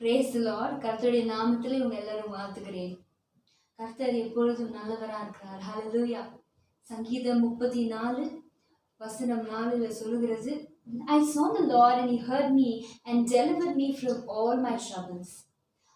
Praise the Lord. கர்த்தருடைய நாமத்திலே உங்க எல்லாரும் வாழ்த்துகிறேன். கர்த்தர் எப்பொழுதும் நல்லவரா இருக்கிறார். ஹalleluya. சங்கீதம் 34 வசனம் 4ல சொல்லுகிறது, I saw the Lord and he heard me and delivered me from all my troubles.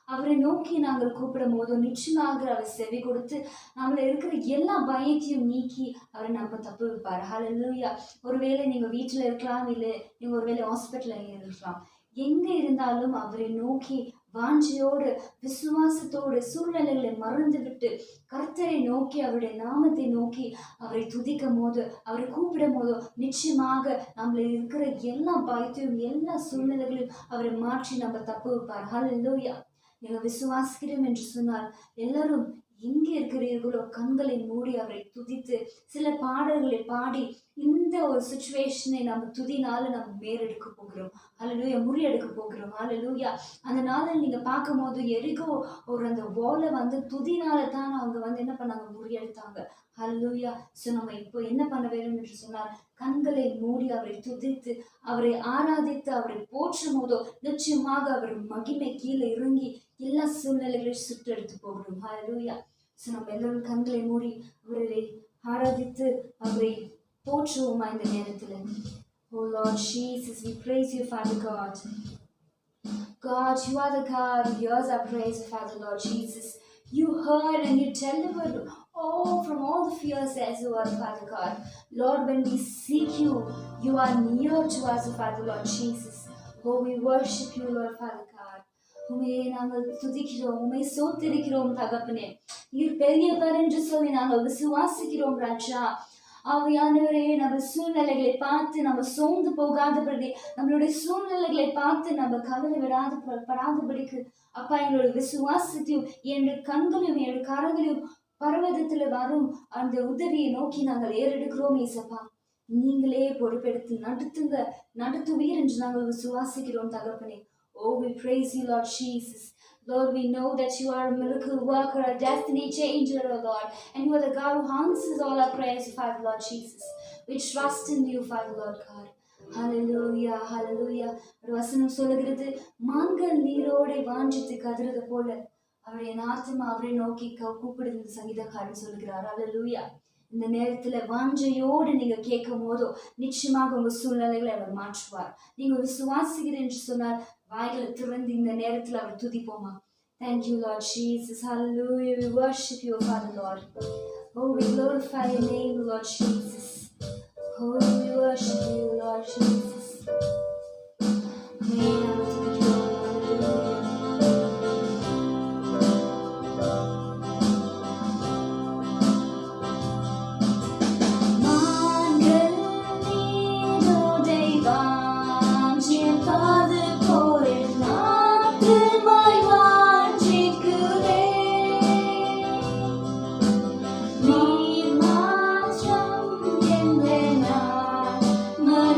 அவரை நோக்கி நாங்கள் கூப்பிடும் போது நிச்சயமாக அவர் செவி கொடுத்து நம்மள இருக்கிற எல்லா பயத்தையும் நீக்கி அவரை நம்ம தப்பு வைப்பார். ஹalleluya. ஒருவேளை நீங்க வீட்டுல இருக்கலாம், இல்லை நீங்க ஒருவேளை ஹாஸ்பிட்டல்ல இருக்கலாம், எங்க இருந்தாலும் அவரை நோக்கி வாஞ்சியோடு விசுவாசத்தோடு சூழ்நிலைகளை மறந்து விட்டு கர்த்தரை நோக்கி அவருடைய நாமத்தை நோக்கி அவரை துதிக்கும் போது அவரை கூப்பிடும் போதோ நிச்சயமாக நம்மள இருக்கிற எல்லா பயத்தையும் எல்லா சூழ்நிலைகளையும் அவரை மாற்றி நம்ம தப்பு வைப்பார். ஹalleluya. நீங்கள் விசுவாசிக்கிறோம் என்று சொன்னால் எல்லாரும் எங்கே இருக்கிறீர்களோ கண்களை மூடி அவரை துதித்து சில பாடல்களை பாடி இந்த ஒரு சுச்சுவேஷனை நம்ம துதினால நம்ம மேலெடுக்க போகிறோம். ஹalleluya. முறியெடுக்க போகிறோம். ஹalleluya. அந்த நாளில் நீங்க பார்க்கும் போது எரிகோ ஒரு அந்த வாலை துதினால தான் அவங்க என்ன பண்ணாங்க, முறியெடுத்தாங்க. ஹalleluya. ஸோ நம்ம இப்போ என்ன பண்ண வேண்டும் என்று சொன்னால் கண்களை மூடி அவரை துதித்து அவரை ஆராதித்து அவரை போற்றும் போதோ நிச்சயமாக அவர் மகிமை கீழே இறங்கி எல்லா சூழ்நிலைகளையும் சுற்றெடுத்து போகிறோம். ஹalleluya. ஸோ நம்ம எல்லாரும் கண்களை மூடி அவரை ஆராதித்து அவரை போற்றுவோமா இந்த நேரத்தில். Oh Lord Jesus, we praise you, Father God. God, you are the God who hears our praise, Father Lord Jesus. You heard and you delivered from all the fears as you are, Father God. Lord, when we seek you, you are near to us, Father Lord Jesus. Oh, we worship you, Lord, Father God. உமையை நாங்கள் துதிக்கிறோம், உமை சோத்திருக்கிறோம் தகப்பனே. நீர் பெரியவர் என்று சொல்லி நாங்கள் விசுவாசிக்கிறோம் ராஜா. ஆவியானவரே, நம்ம சூழ்நிலைகளை பார்த்து நம்ம சோர்ந்து போகாதபடி, நம்மளுடைய சூழ்நிலைகளை பார்த்து நம்ம கவலை படாதபடிக்கு அப்பா எங்களுடைய விசுவாசத்தையும் என்னுடைய கண்களையும் என்னுடைய கரங்களையும் பர்வதத்துல வரும் அந்த உதவியை நோக்கி நாங்கள் ஏறெடுக்கிறோம். ஏசப்பா, நீங்களே பொறுப்பெடுத்து நடத்துவீர் என்று நாங்கள் விசுவாசிக்கிறோம் தகப்பனே. Oh, we praise you, Lord Jesus. Lord, we know that you are a miracle worker, a destiny changer, oh Lord. And you are the God who answers all our prayers, Father Lord Jesus. We trust in you, Father Lord God. Hallelujah, hallelujah. ஒரு வசனம் சொல்லுகிறது, மான்கள் நீரோடை வாஞ்சித்து கதறுது போல அவருடைய ஆத்துமா அவரை நோக்கி கூப்பிடுது சங்கீதக்காரன் சொல்லுகிறார். ஹalleluya. இந்த நேரத்துல வாஞ்சையோடு நீங்க கேட்கும் போதோ நிச்சயமாக உங்க சூழ்நிலைகளை அவர் மாற்றுவார். நீங்க விசுவாசிக்கிறேன் என்று சொன்னால் வாய்களை திறந்து இந்த நேரத்துல அவர் துதிப்போமா. Thank you, Lord Jesus. Hallelujah. We worship you, Father Lord. Oh, we glorify your name, Lord Jesus. Oh, we worship you, Lord Jesus. Amen.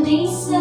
Lisa.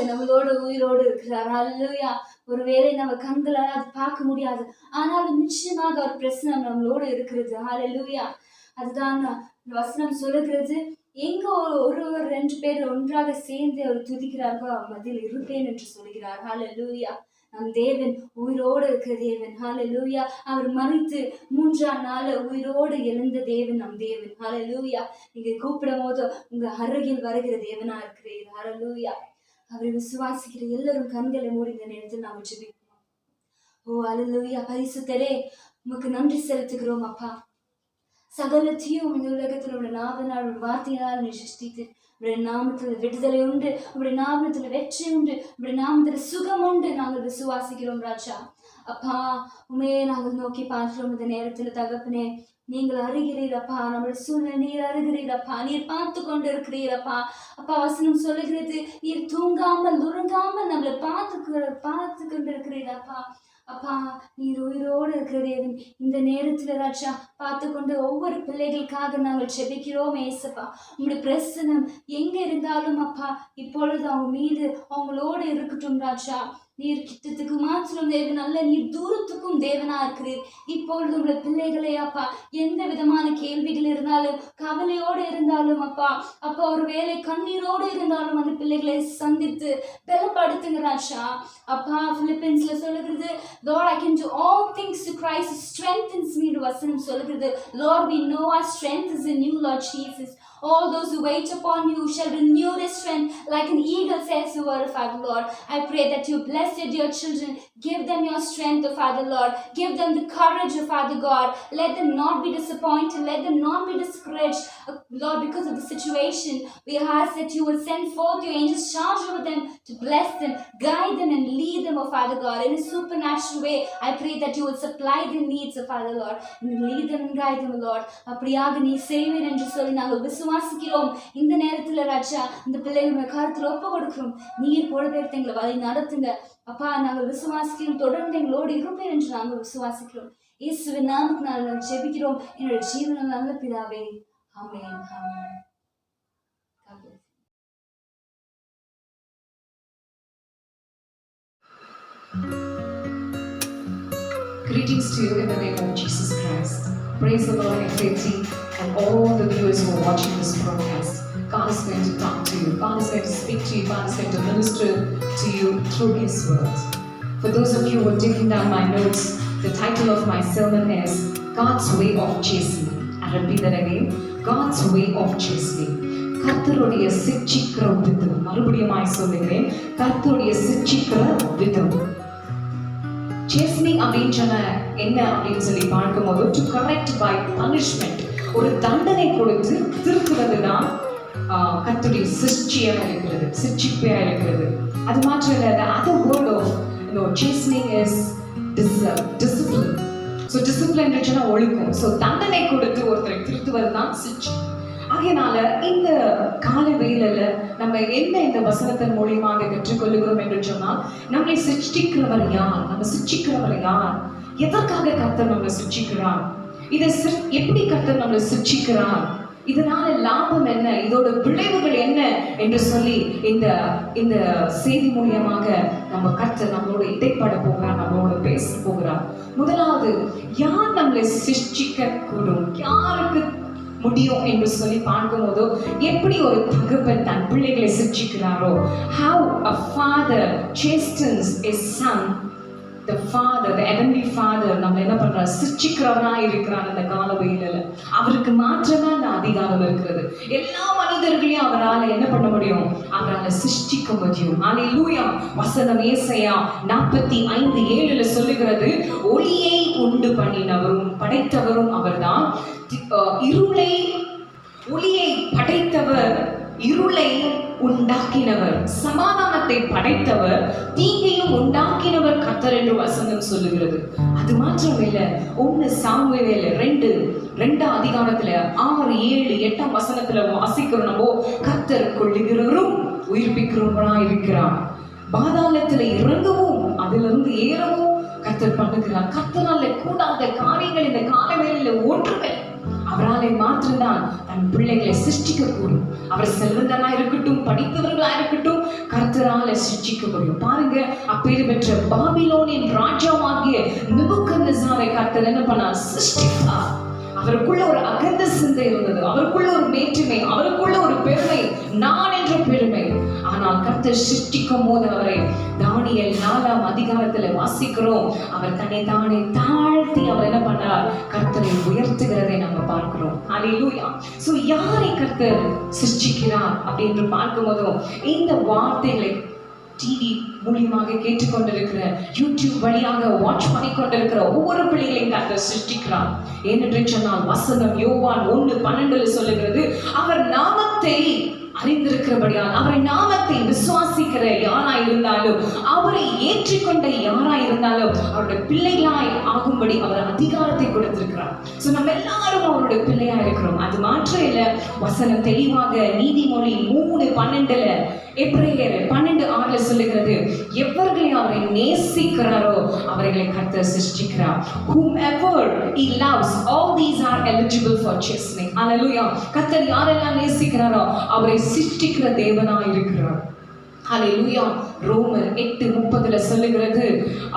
நம்மளோட உயிரோடு இருக்கிறார். அல்லேலூயா. ஒருவேளை நம்ம கண்களால் அது பார்க்க முடியாது, ஆனாலும் நிச்சயமாக அவர் பிரசனம் நம்மளோடு இருக்கிறது. அல்லேலூயா. அதுதான் வசனம் சொல்லுகிறது, எங்க ஒருவர் 2 பேர் ஒன்றாக சேர்ந்து அவர் துதிக்கிறார்களோ மத்தியில் இருப்பேன் என்று சொல்கிறார். அல்லேலூயா. நம் தேவன் உயிரோடு இருக்கிற தேவன். ஹல்லேலூயா. அவர் மரித்து 3ஆம் நாள் உயிரோடு எழுந்த தேவன் நம் தேவன். ஹல்லேலூயா. நீங்க கூப்பிடும் போது உங்க அருகில் வருகிற தேவனா இருக்கிறீர். ஹல்லேலூயா. அவரை விசுவாசிக்கிற எல்லாரும் கண்களை மூடி இந்த நேரத்தில் நாம் ஜெபிப்போம். ஓ ஹல்லேலூயா. பரிசுத்தரே, உமக்கு நன்றி செலுத்துகிறோம் அப்பா. சகலத்தையும் இந்த உலகத்தில் உடைய நாவனால் வார்த்தையினால் நீ சிருஷ்டித்து உடைய நாமத்தில் விடுதலை உண்டு, உடைய நாமத்தில் வெற்றி உண்டு, உடைய நாமத்தில் சுகம் உண்டு. நாங்கள் விசுவாசிக்கிறோம் ராஜா. அப்பா, உண்மையே நாங்கள் நோக்கி பார்க்கிறோம் இந்த நேரத்தில் தகப்பனே. நீங்கள் அறிகிறீரப்பா, நம்மளுடைய சூழ்நிலை நீர் அறிகிறீரப்பா, நீர் பார்த்து கொண்டு இருக்கிறீரப்பா. அப்பா, வசனம் சொல்லுகிறது, நீர் தூங்காமல் உறங்காமல் நம்மளை பார்த்து கொண்டு இருக்கிறீரப்பா. அப்பா, நீர் உயிரோடு இருக்கிற தேவன். இந்த நேரத்தில் ராஜா பார்த்து கொண்டு ஒவ்வொரு பிள்ளைகளுக்காக நாங்கள் ஜெபிக்கிறோம் ஏசப்பா. உங்களுடைய பிரசனம் எங்க இருந்தாலும் அப்பா இப்பொழுது அவங்க மீது அவங்களோடு இருக்கட்டும் ராஜா. நீர் கிட்டத்துக்கு மாத்திரம் தேவன் அல்ல, நீர் தூரத்துக்கும் தேவனா இருக்கிறீர். இப்பொழுது உங்களுடைய பிள்ளைகளே அப்பா எந்த விதமான கேள்விகள் இருந்தாலும் கவலையோடு இருந்தாலும் அப்பா ஒரு வேளை கண்ணீரோடு இருந்தாலும் அந்த பிள்ளைகளை சந்தித்து பலப்படுத்துங்க ராஜா. அப்பா, பிலிப்பின்ஸ்ல சொல்லுகிறது, Lord, I can do all things through Christ who strengthens me. வசனம் சொல்லுகிறது, Lord, we know our strength is in you, Lord Jesus. All those who wait upon you shall renew their strength like an eagle, says the word of Father Lord. I pray that you bless your dear children. Give them your strength, O Father Lord. Give them the courage, O Father God. Let them not be disappointed. Let them not be discouraged, Lord, because of the situation. We ask that you will send forth your angels, charge over them to bless them, guide them and lead them, O Father God, in a supernatural way. I pray that you will supply their needs, O Father Lord, and lead them and guide them, Lord. அப்படியாக நீ செய்வீர் என்று சொல்லி நாங்கள் விசுவாசிக்கிறோம். இந்த நேரத்தில் ராஜா இந்த பிள்ளைகள் கருத்தில் ஒப்பு கொடுக்கிறோம். நீர் பொழுதெடுத்து எங்களை வழி நடத்துங்க அப்பா. நாங்கள் விசுவாசிக்கிறோம். தொடர்ந்து எங்களோடு இருப்பேன் என்று நாங்கள் விசுவாசிக்கிறோம். இயேசுவின் நாமத்தினால் நாங்கள் ஜெபிக்கிறோம். என்னுடைய ஜீவனில் நல்ல பிதாவே, ஆமென், ஆமென். Greetings to you in the name of Jesus Christ. Praise the Lord, FAT, and all the viewers who are watching this broadcast. God is going to talk to you. God is going to speak to you. God is going to minister to you through His words. For those of you who are taking down my notes, the title of my sermon is God's Way of Chastening. I repeat that again. God's Way of Chastening. கர்த்தருடைய சிட்சிக்கிற விதம். மறுபடியும் சொல்லுகிறேன். கர்த்தருடைய சிட்சிக்கிற விதம். Chastening அப்படின்னு சொன்ன என்ன அப்படின்னு சொல்லி பார்க்கும்போது to correct by punishment, ஒரு தண்டனை கொடுத்து திருத்துவது தான் கர்த்தருடைய சிட்சியாக இருக்கிறது, சிட்சிப்பையாக இருக்கிறது. அது மாத்திரம் இல்லை, the other word of chastening is discipline. So discipline சொன்னா ஒழுக்கம். So தண்டனை கொடுத்து ஒருத்தரை திருத்துவது தான் சிட்சி. ஆகையினால இந்த கால வேளையில நம்ம என்ன இந்த வசனத்தின் மூலியமாக கற்றுக்கொள்ளுகிறோம் என்று சொன்னால், நம்மை சிருஷ்டிக்கிறவர் யார், நம்ம சிருஷ்டிக்கிறவர் யார், எதற்காக கர்த்தர் நம்மளை சிருஷ்டிக்கிறார், இதை எப்படி கர்த்தர் நம்மளை சிருஷ்டிக்கிறார், இதனால லாபம் என்ன, இதோட விளைவுகள் என்ன என்று சொல்லி இந்த செய்தி மூலியமாக நம்ம கர்த்தர் நம்மளோட இடைப்பட போகிறார், நம்மளோட பேச போகிறார். முதலாவது, யார் நம்மளை சிருஷ்டிக்க கூடும், யாருக்கு முடியும் என்று சொல்லி பார்க்கும்போது, எப்படி ஒரு தகப்பன் தன் பிள்ளைகளை சிருஷ்டிக்கிறாரோ, how a father chastens his son, the father, the heavenly father நம்ம என்ன பண்றார், சிருஷ்டிக்கிறவனா இருக்கிறார். இந்த காலவெளியில அவருக்கு மாத்திரமே அந்த அதிகாரம் இருக்கிறது. எல்லா மனிதர்களையும் அவரால் என்ன பண்ண முடியும், அவரால் சிருஷ்டிக்க முடியும். ஹல்லேலூயா. வசனம் ஏசாயா 45:7 சொல்லுகிறது, ஒளியை உண்டு பண்ணினவரும் படைத்தவரும் அவர்தான், ஒளியை படைத்தவர், இருளை உண்டாக்கினவர், சமாதானத்தை படைத்தவர், தீங்கையும் உண்டாக்கினவர் கர்த்தர் என்று வசனம் சொல்லுகிறது. அது மாத்திரமில்லை, 1 சாமுவேல் 2 அதிகாரத்துல 6, 7, 8 வசனத்துல வாசிக்கிறோம். நம்ம கர்த்தர் கொள்ளுகிறவரும் உயிர்ப்பிக்கிறவராய் இருக்கிறார். பாதாளத்துல இறங்கவும் அதிலிருந்து ஏறவும் கர்த்தர் பண்ணுகிறார். கர்த்தரால கூடாத காரியங்கள் இந்த காலவேளையில ஒன்றுமே அவராலே மாத்திரம்தான் தன் பிள்ளைகளை சிருஷ்டிக்க கூடும். அவர் செல்வந்தனா இருக்கட்டும், படித்தவர்களா இருக்கட்டும், கர்த்தரால சிருஷ்டிக்க முடியும். பாருங்க, அப்பேர் பெற்ற பாபிலோனின் ராஜாவாகிய நேபுகத்நேசாரை கர்த்தர் என்ன பண்ணார், சிருஷ்டித்தார். அவருக்குள்ள ஒரு அகந்த சிந்தை இருந்தது, அவருக்குள்ள ஒரு மேற்றுமை, அவருக்குள்ள ஒரு பெருமை, நான் என்ற பெருமை. ஆனால் கர்த்தர் சிருஷ்டிக்கும் போது அவரை தானியேல் 4 அதிகாரத்துல வாசிக்கிறோம், அவர் தன்னை தானே தாழ்த்தி அவர் என்ன பண்ணார், கர்த்தரை உயர்த்துகிறதை நம்ம பார்க்கிறோம். ஹல்லேலூயா. சோ யாரை கர்த்தர் சிருஷ்டிக்கிறார் அப்படின்னு பார்க்கும்போதும், இந்த வார்த்தைகளை டிவி மூலியமாக கேட்டுக்கொண்டிருக்கிற, யூடியூப் வழியாக வாட்ச் பண்ணி கொண்டிருக்கிற ஒவ்வொரு பிள்ளைகளையும் கர்த்தர் சிருஷ்டிக்கிறார். ஏனென்று சொன்னால் வசனம் யோவான் 1:12 சொல்லுகிறது, அவர் நாமத்தை அறிந்திருக்கிறபடியால், அவரை நாமத்தை விசுவாசிக்கிற யாராய் இருந்தாலும், அவரை ஏற்றுக்கொண்ட யாராய் இருந்தாலும் அவருடைய பிள்ளைகளாய் ஆகும்படி அவர் அதிகாரத்தை கொடுத்திருக்கிறார். சோ நம்ம எல்லாரும் அவருடைய பிள்ளையா இருக்கிறோம். அது மாற்றம் இல்ல, வசனம் தெளிவாக நீதிமொழி 3:12, எபிரேயர் 12:6 சொல்லுகிறது, எவர்களை அவரை நேசிக்கிறாரோ அவர்களை கர்த்தர் சிருஷ்டிக்கிறார். whomever he loves, all these are eligible for chastening. ஹல்லேலூயா. கர்த்தர் யாரெல்லாம் நேசிக்கிறாரோ அவரை சிருஷ்டிக்கிற தேவனாய் இருக்கிறார். ஹல்லேலூயா. ரோமர் 8:30 சொல்லுகிறது,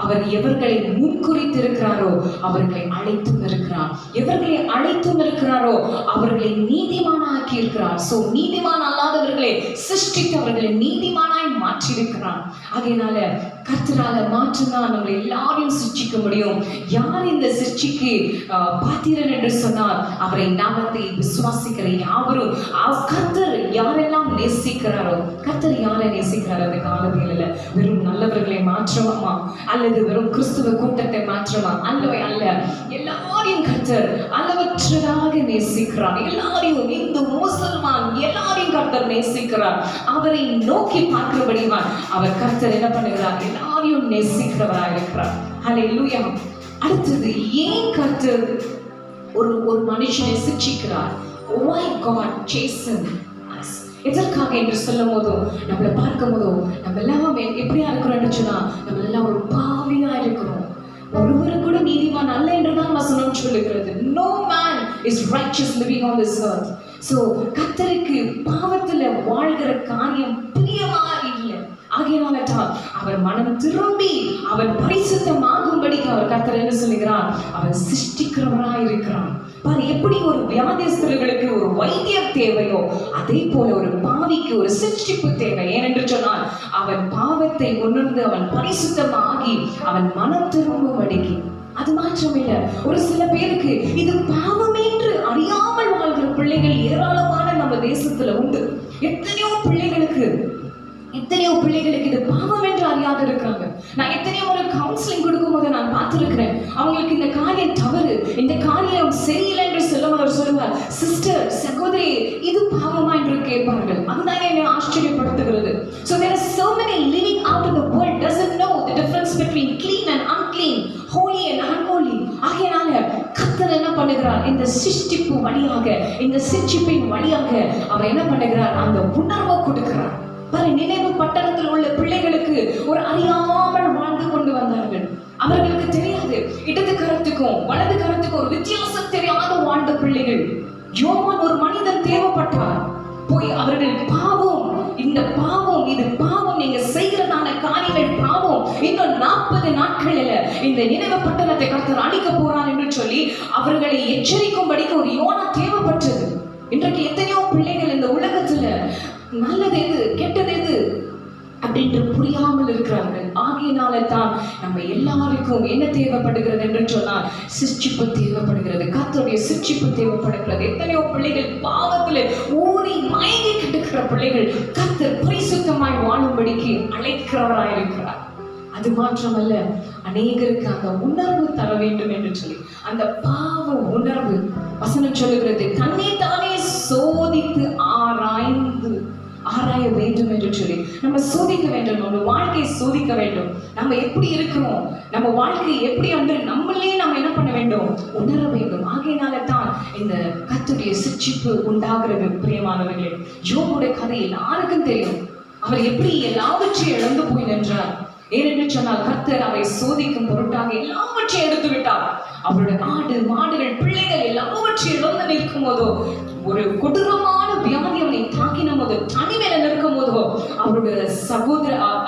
அவர் எவர்களை முன்குறித்திருக்கிறாரோ அவர்களை அழைத்தும் இருக்கிறார், எவர்களை அழைத்தும் இருக்கிறாரோ அவர்களை நீதிமானாக்கி இருக்கிறார். சோ நீதிமான் அல்லாதவர்களை சிருஷ்டித்து அவர்களை நீதிமானாய் மாற்றி இருக்கிறார். ஆகையினால கர்த்தரால மாற்றம்தான் நம்மளை எல்லாரையும் சிருஷ்டிக்க முடியும். யார் இந்த சிருஷ்டிக்கு பாத்திரன் என்று சொன்னார்? அவரை நாமத்தை விசுவாசிக்கிற யாவரும். கர்த்தர் யாரெல்லாம் நேசிக்கிறாரோ, கர்த்தர் யாரை நேசிக்கிறார் அந்த காலவேளையில? வெறும் நல்லவர்களை மாற்றமா அல்லது வெறும் கிறிஸ்துவ கூட்டத்தை மாற்றமா? அல்லவே அல்ல. எல்லாரையும் கர்த்தர் அளவற்றதாக நேசிக்கிறார். எல்லாரையும், இந்து முசல்மான் எல்லாரையும் கர்த்தர் நேசிக்கிறார். அவரை நோக்கி பார்க்கிறபடியால் அவர் கர்த்தர் என்ன பண்ணுகிறார்? எல்லாரையும் நேசிக்கிறவராக இருக்கிறார். ஹல்லேலூயா. அடுத்தது, ஏன் கர்த்தர் ஒரு மனுஷனை சிட்சிக்கிறார்? Why God chastened us? எதற்காக என்று சொல்லும் போதோ, நம்மளை பார்க்கும் போதோ, நம்ம எல்லாம் எப்படியா இருக்கிறோம்னு சொன்னா, நம்ம எல்லாம் ஒரு பாவியா இருக்கிறோம். ஒருவரு கூட நீதிமான் அல்ல என்றுதான் வசனம் சொல்லுகிறது. No man is righteous living on this earth. So கர்த்தருக்கு பாவத்துல வாழ்கிற காரியம் பிரியமா இல்லை. ஆகையினால தான் அவர் மனம் திரும்பி அவர் பரிசுத்தமாகும்படிக்கு அவர் கர்த்தர் என்ன சொல்லுகிறார்? அவர் சிருஷ்டிக்கிறவராய் இருக்கிறார். பாரு, எப்படி ஒரு வியாதிஸ்தர்களுக்கு ஒரு வைத்தியம் தேவையோ, அதே போல ஒரு பாவிக்கு ஒரு சிருஷ்டிப்பு தேவை. ஏனென்று சொன்னால் அவன் பாவத்தை உணர்ந்து அவன் பரிசுத்தமாகி அவன் மனம் திரும்பும்படிக்கு. அது மாற்றமில்லை. ஒரு சில பேருக்கு இது பாவம் என்று அறியாமல் வாழ்கிற பிள்ளைகள் ஏராளமான நம்ம தேசத்துல உண்டு. எத்தனையோ பிள்ளைகளுக்கு இது பாவம் என்று அறியாது இருக்கிறாங்க. நான் எத்தனையோ ஒரு கவுன்சிலிங் கொடுக்கும் போது நான் பார்த்திருக்கிறேன். அவங்களுக்கு இந்த காரியம் தவறு, இந்த காரியம் சரியில்லை என்று அவர் சொல்லுவார், சிஸ்டர், சகோதரி, இது பாவமா என்று கேட்பார்கள். அதுதான் என்னை ஆச்சரியப்படுத்துகிறது. So there are so many living out in the world doesn't know the difference between clean and unclean, holy and unholy. ஆகையால கர்த்தர் என்ன பண்ணுகிறார்? இந்த சிருஷ்டிப்பு வழியாக, இந்த சிருஷ்டிப்பின் வழியாக அவர் என்ன பண்ணுகிறார்? அந்த உணர்வை கொடுக்கிறார். பாரு, நினைவு பட்டணத்தில் உள்ள பிள்ளைகளுக்கு ஒரு அறியாமல் வாழ்ந்து கொண்டு வந்தார்கள். அவர்களுக்கு தெரியாது, இடது கரத்துக்கும் வலது கரத்துக்கும் ஒரு வித்தியாசம் தெரியாத வாழ்ந்த பிள்ளைகள். யோவான் ஒரு மனிதன் தேவைப்பட்டார். போய் அவர்கள் பாவம், இந்த பாவம், இது பாவம், நீங்க செய்கிறதான காரியங்கள் பாவம், இன்னும் 40 நாட்களில் இந்த நினைவு பட்டணத்தை கர்த்தர் அழிக்க போறான் என்று சொல்லி அவர்களை எச்சரிக்கும்படிக்கு ஒரு யோனா தேவைப்பட்டது. இன்றைக்கு எத்தனையோ பிள்ளைகள் இந்த உலகத்துல நல்லது எது, கெட்டது எது அப்படின்று புரியாமல் இருக்கிறார்கள். ஆகையினால தான் நம்ம எல்லாருக்கும் என்ன தேவைப்படுகிறது என்று சொன்னால் சிருஷ்டிப்பு தேவைப்படுகிறது. கர்த்தருடைய சிருஷ்டிப்பு தேவைப்படுகிறது. எத்தனையோ பிள்ளைகள் பாவத்தில் ஊறி மயங்கி கிடக்கிற பிள்ளைகள் கர்த்தர் பரிசுத்தமாய் வாழும்படிக்கு அழைக்கிறவராயிருக்கிறார். அது மாற்றமல்ல, அநேகருக்கு அந்த உணர்வு தர வேண்டும் என்று சொல்லி அந்த பாவ உணர்வு வசனம் சொல்லுகிறது, தன்னை தானே சோதித்து ஆராய வேண்டும் என்று சொல்லி நம்ம சோதிக்க வேண்டும். நம்ம வாழ்க்கையை சோதிக்க வேண்டும். நம்ம எப்படி இருக்கிறோம், நம்ம வாழ்க்கை எப்படி வந்து நம்மளே நம்ம என்ன பண்ண வேண்டும்? உணர வேண்டும். ஆகையினால தான் இந்த கர்த்தருடைய சிருஷ்டிப்பு உண்டாகிறது. பிரியமானவர்களே, யோபுடைய கதை எல்லாருக்கும் தெரியும். அவர் எப்படி எல்லாவற்றையும் இழந்து போய் நின்றார். ஏனென்று சொன்னால் கர்த்தர் அவரை சோதிக்கும் பொருட்டாக எல்லாவற்றையும் எடுத்து விட்டார். அவருடைய ஆடு, மாடுகள், பிள்ளைகள் எல்லாவற்றையும் இழந்து நிற்கும் போதோ, ஒரு கொடூரமான வியாதி அவனை தாக்கின போது, தனிமையில நிற்கும் போதோ, அவருடைய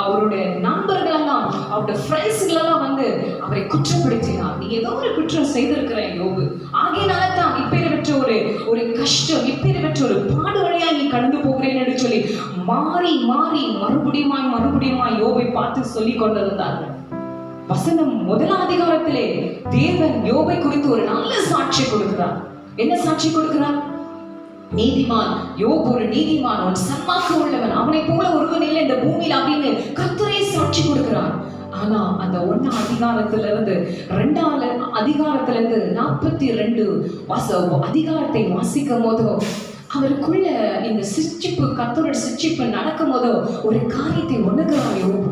அவருடைய நண்பர்கள் எல்லாம், அவருடைய ஃப்ரெண்ட்ஸ்கள் எல்லாம் வந்து அவரை குற்றப்படுத்தினார். நீ ஏதோ ஒரு குற்றம் செய்திருக்கிற யோபு, ஆகையினால தான் இப்பேற்பட்ட ஒரு கஷ்டம், இப்பேற்பட்ட ஒரு பாடு வழியா நீ கடந்து போகிறேன் என்று சொல்லி மாறி மறுபடியுமாய் யோபை பார்த்து சொல்லி கொண்டிருந்தார்கள். வசனம் 1 அதிகாரத்திலே தேவன் யோபை குறித்து ஒரு நல்ல சாட்சி கொடுக்கிறார். என்ன சாட்சி கொடுக்கிறார்? நீதிமான் யோபு ஒரு நீதிமான், அவன் சன்மார்க்கம் உள்ளவன், அவனை போல ஒருவன் இல்லை இந்த பூமியில் அப்படின்னு கர்த்தரே சாட்சி கொடுக்கிறார். ஆனா அந்த 1 அதிகாரத்திலிருந்து 2 அதிகாரத்திலிருந்து 42 அதிகாரத்தை வாசிக்கும் போதோ அவருக்குள்ள இந்த சிருஷ்டிப்பு, கர்த்தருடைய சிருஷ்டிப்பு நடக்கும் போதோ ஒரு காரியத்தை உணர்கிறார் யோபு.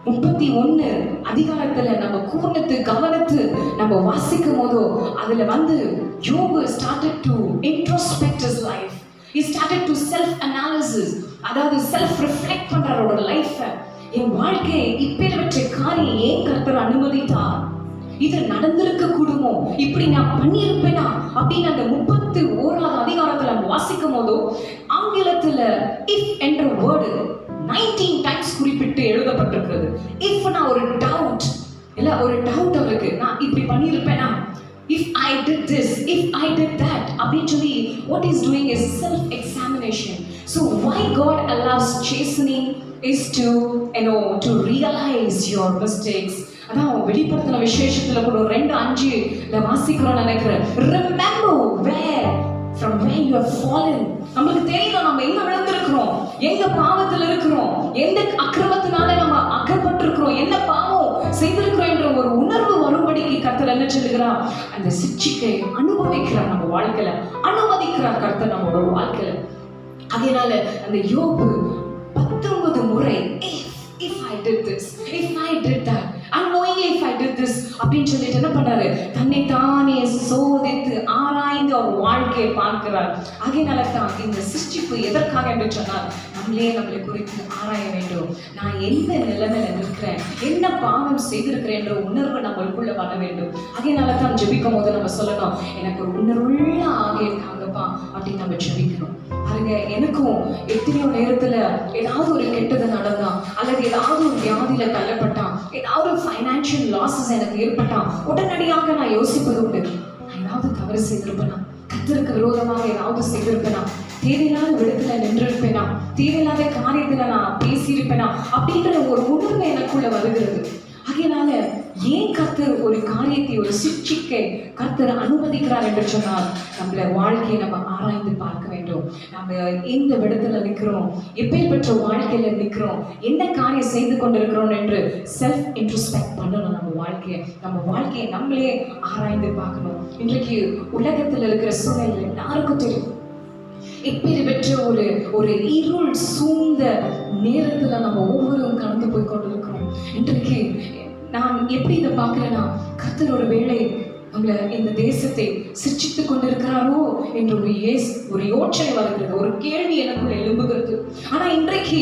31 அதிகாரத்துல நம்ம கூர்ந்து கவனித்து நம்ம வாசிக்கும் போதோ அதுல வந்து யோபு started to introspect his life. He started to self analysis, அதாவது செல்ஃப் ரிஃப்ளெக்ட் பண்றாரோட லைஃப். என் வாழ்க்கை இப்பேற்பட்ட காரியம் ஏன் கர்த்தர் அனுமதித்தார்? இது நடந்திருக்க கூடுமோ, இப்படி நான் பண்ணியிருப்பேனா அப்படின்னு அந்த 31 அதிகாரத்துல நம்ம வாசிக்கும் போதோ ஆங்கிலத்துல இஃப் என்ற வேர்டு 19 டைம்ஸ் குறிப்பிட்டு எழுதப்பட்டிருக்கிறது. இஃப்னா ஒரு டவுட், இல்ல ஒரு டவுட் அவருக்கு, நான் இப்படி பண்ணியிருப்பேனா, if I did this, if I did that அப்படின்னு சொல்லி what is doing is self examination. So why God allows chastening is to, to realize your mistakes. அதான் வெளிப்படுத்தின விசேஷத்துல கூட 2:5 வாசிக்கிறோம் நினைக்கிறேன். Remember from where you have fallen. நமக்கு தெரியல நம்ம எங்க விழுந்திருக்கிறோம், எங்க பாவத்துல இருக்கிறோம், எந்த அக்கிரமத்தினால நம்ம அகப்பட்டிருக்கிறோம், என்ன பாவம் செய்திருக்கிறோம் என்ற ஒரு உணர்வு வரும்படிக்கு கர்த்தர் என்ன சொல்லுகிறார், அந்த சிட்சிக்கை அனுபவிக்கிறார், நம்ம வாழ்க்கையில அனுமதிக்கிறார் கர்த்தர் நம்மளோட வாழ்க்கையில. அதனால அந்த யோபு 19 முறை if I did this, if I did that, unknowingly if I did this அப்படின்னு சொல்லிட்டு என்ன பண்றாரு, தன்னை தானே சோதித்து ஆராய்ந்து அவர் வாழ்க்கையை பார்க்கிறார். அதனால தான் இந்த சிருஷ்டிப்பு எதற்காக என்று சொன்னால், நம்மளை குறித்து ஆராய வேண்டும். நான் எந்த நிலைமையில இருக்கிறேன், என்ன பாவம் செய்திருக்கிறேன் என்ற உணர்வு நம்மளுக்குள்ள வர வேண்டும். அதனால தான் ஜெபிக்கும் போது நம்ம சொல்லணும், எனக்கு ஒரு உணர்வுள்ள ஆவியை தாங்கப்பா அப்படின்னு நம்ம ஜெபிக்கணும். பாருங்க, எனக்கும் எத்தனையோ நேரத்துல ஏதாவது ஒரு கெட்டது நடந்தா, அல்லது ஏதாவது ஒரு வியாதியில தள்ளப்பட்டா, ஏதாவது ஒரு ஃபைனான்சியல் லாஸஸ் எனக்கு ஏற்பட்டா, உடனடியாக நான் யோசிப்பது உண்டு, நான் ஏதாவது தவறு செய்திருப்பேனா, கர்த்தருக்கு விரோதமாக ஏதாவது செய்திருப்பேனா, தேவையில்லாத விடத்துல நின்றிருப்பேனா, தேவையில்லாத காரியத்துல நான் பேசியிருப்பேனா அப்படின்ற ஒரு உணர்வு எனக்குள்ள வருகிறது. அதனால ஏன் கர்த்தர் ஒரு காரியத்தை, ஒரு சிட்சிக்கை கர்த்தர் அனுமதிக்கிறார் என்று சொன்னால், நம்மள வாழ்க்கையை நம்ம ஆராய்ந்து பார்க்க வேண்டும். நம்ம எந்த விடத்துல நிற்கிறோம், எப்பேற்பட்ட வாழ்க்கையில நிற்கிறோம், என்ன காரியம் செய்து கொண்டிருக்கிறோம் என்று செல்ஃப் இன்ட்ரோஸ்பெக்ட் பண்ணணும். நம்ம வாழ்க்கையை நம்மளே ஆராய்ந்து பார்க்கணும். இன்றைக்கு உலகத்தில் இருக்கிற சூழ்நிலை எல்லாருக்கும் தெரியும், எப்பேற்பட்ட ஒரு இருள் சூழ்ந்த நேரத்துல நம்ம ஒவ்வொருவரும் கடந்து போய் கொண்டிருக்கிறோம். இன்றைக்கு நான் எப்படி இதை பார்க்கிறேன்னா, கர்த்தர் ஒரு வேளை நம்மள இந்த தேசத்தை சிர்ச்சித்துக் கொண்டிருக்கிறாரோ என்ற ஒரு யோசனை வருகிறது, ஒரு கேள்வி எனக்குள்ள எழும்புகிறது. ஆனா இன்றைக்கு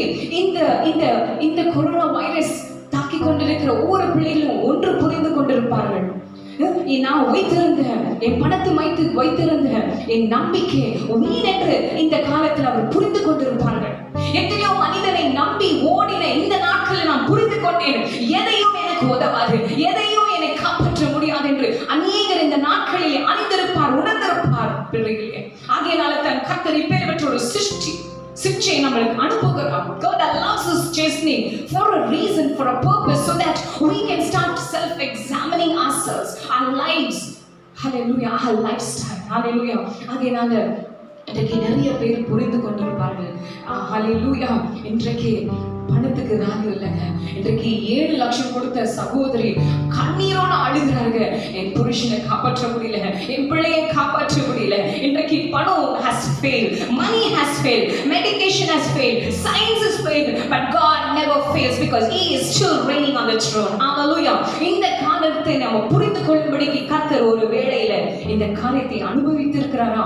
இந்த கொரோனா வைரஸ் தாக்கி கொண்டிருக்கிற ஒவ்வொரு பிள்ளைகளும் ஒன்று புரிந்து கொண்டிருப்பார்கள். நான் வைத்திருந்த என் பணத்தை வைத்திருந்த என் நம்பிக்கை வீண் என்று இந்த காலத்தில் அவர் புரிந்து கொண்டிருப்பார்கள். எத்தனையோ மனிதனை நம்பி ஓடின இந்த நாட்களில் நான் புரிந்து கொண்டேன், எதையும் எனக்கு உதவாது, எதையும் என்னை காப்பாற்ற முடியாது என்று அநேகர் இந்த நாட்களில் அறிந்திருப்பார், உணர்ந்திருப்பார் பிள்ளைகளே. ஆகையினால தன் கர்த்தர் இப்பேற்பட்ட ஒரு சிக்ஷை நம்மளுக்கு அனுப்புகிறார். God allows us chastening for a reason, for a purpose, so that we can start self-examining ourselves, our lives, hallelujah, our lifestyle, hallelujah. ஆகையினால இன்றைக்கு நிறைய பேர் புரிந்து கொண்டிருப்பார்கள், ஹalleluya, இன்றைக்கு பணத்துக்கு வேல்யூ இல்லைங்க. இன்றைக்கு 7 லட்சம் கொடுத்த சகோதரி கண்ணீரோட அழுகிறாங்க, என் புருஷனை காப்பாற்ற முடியல, என் பிள்ளையை காப்பாற்ற முடியல. இன்றைக்கு பணம் has failed, money has failed, medication has failed, science has failed, but God never fails because He is still reigning on the throne. Hallelujah. இந்த காரியத்தை நாம புரிந்து கொள்ளும்படிக்கு கர்த்தர் ஒரு வேளையில இந்த காரியத்தை அனுமதித்திருக்கிறாரா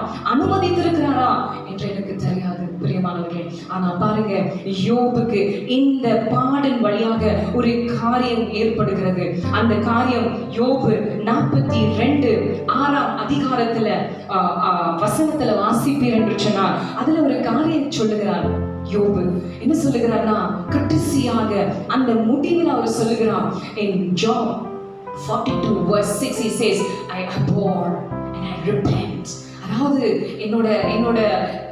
என்று எனக்கு தெரியாது பிரியமானவர்களே. ஆனா பாருங்க, யோபுக்கு இந்த பாடின் வழியாக ஒரு காரியம் ஏற்படுகிறது. அந்த காரியம் யோபு 42:6 அதிகாரத்துல வசனத்துல வாசிப்பீர் என்று சொன்னார். அதுல ஒரு காரியம் சொல்லுகிறார். யோபு என்ன சொல்லுகிறார்னா, கடைசியாக அந்த முடிவில் அவர் சொல்லுகிறார், in Job 42:6 he says, I abhor and I repent. அதாவது என்னோட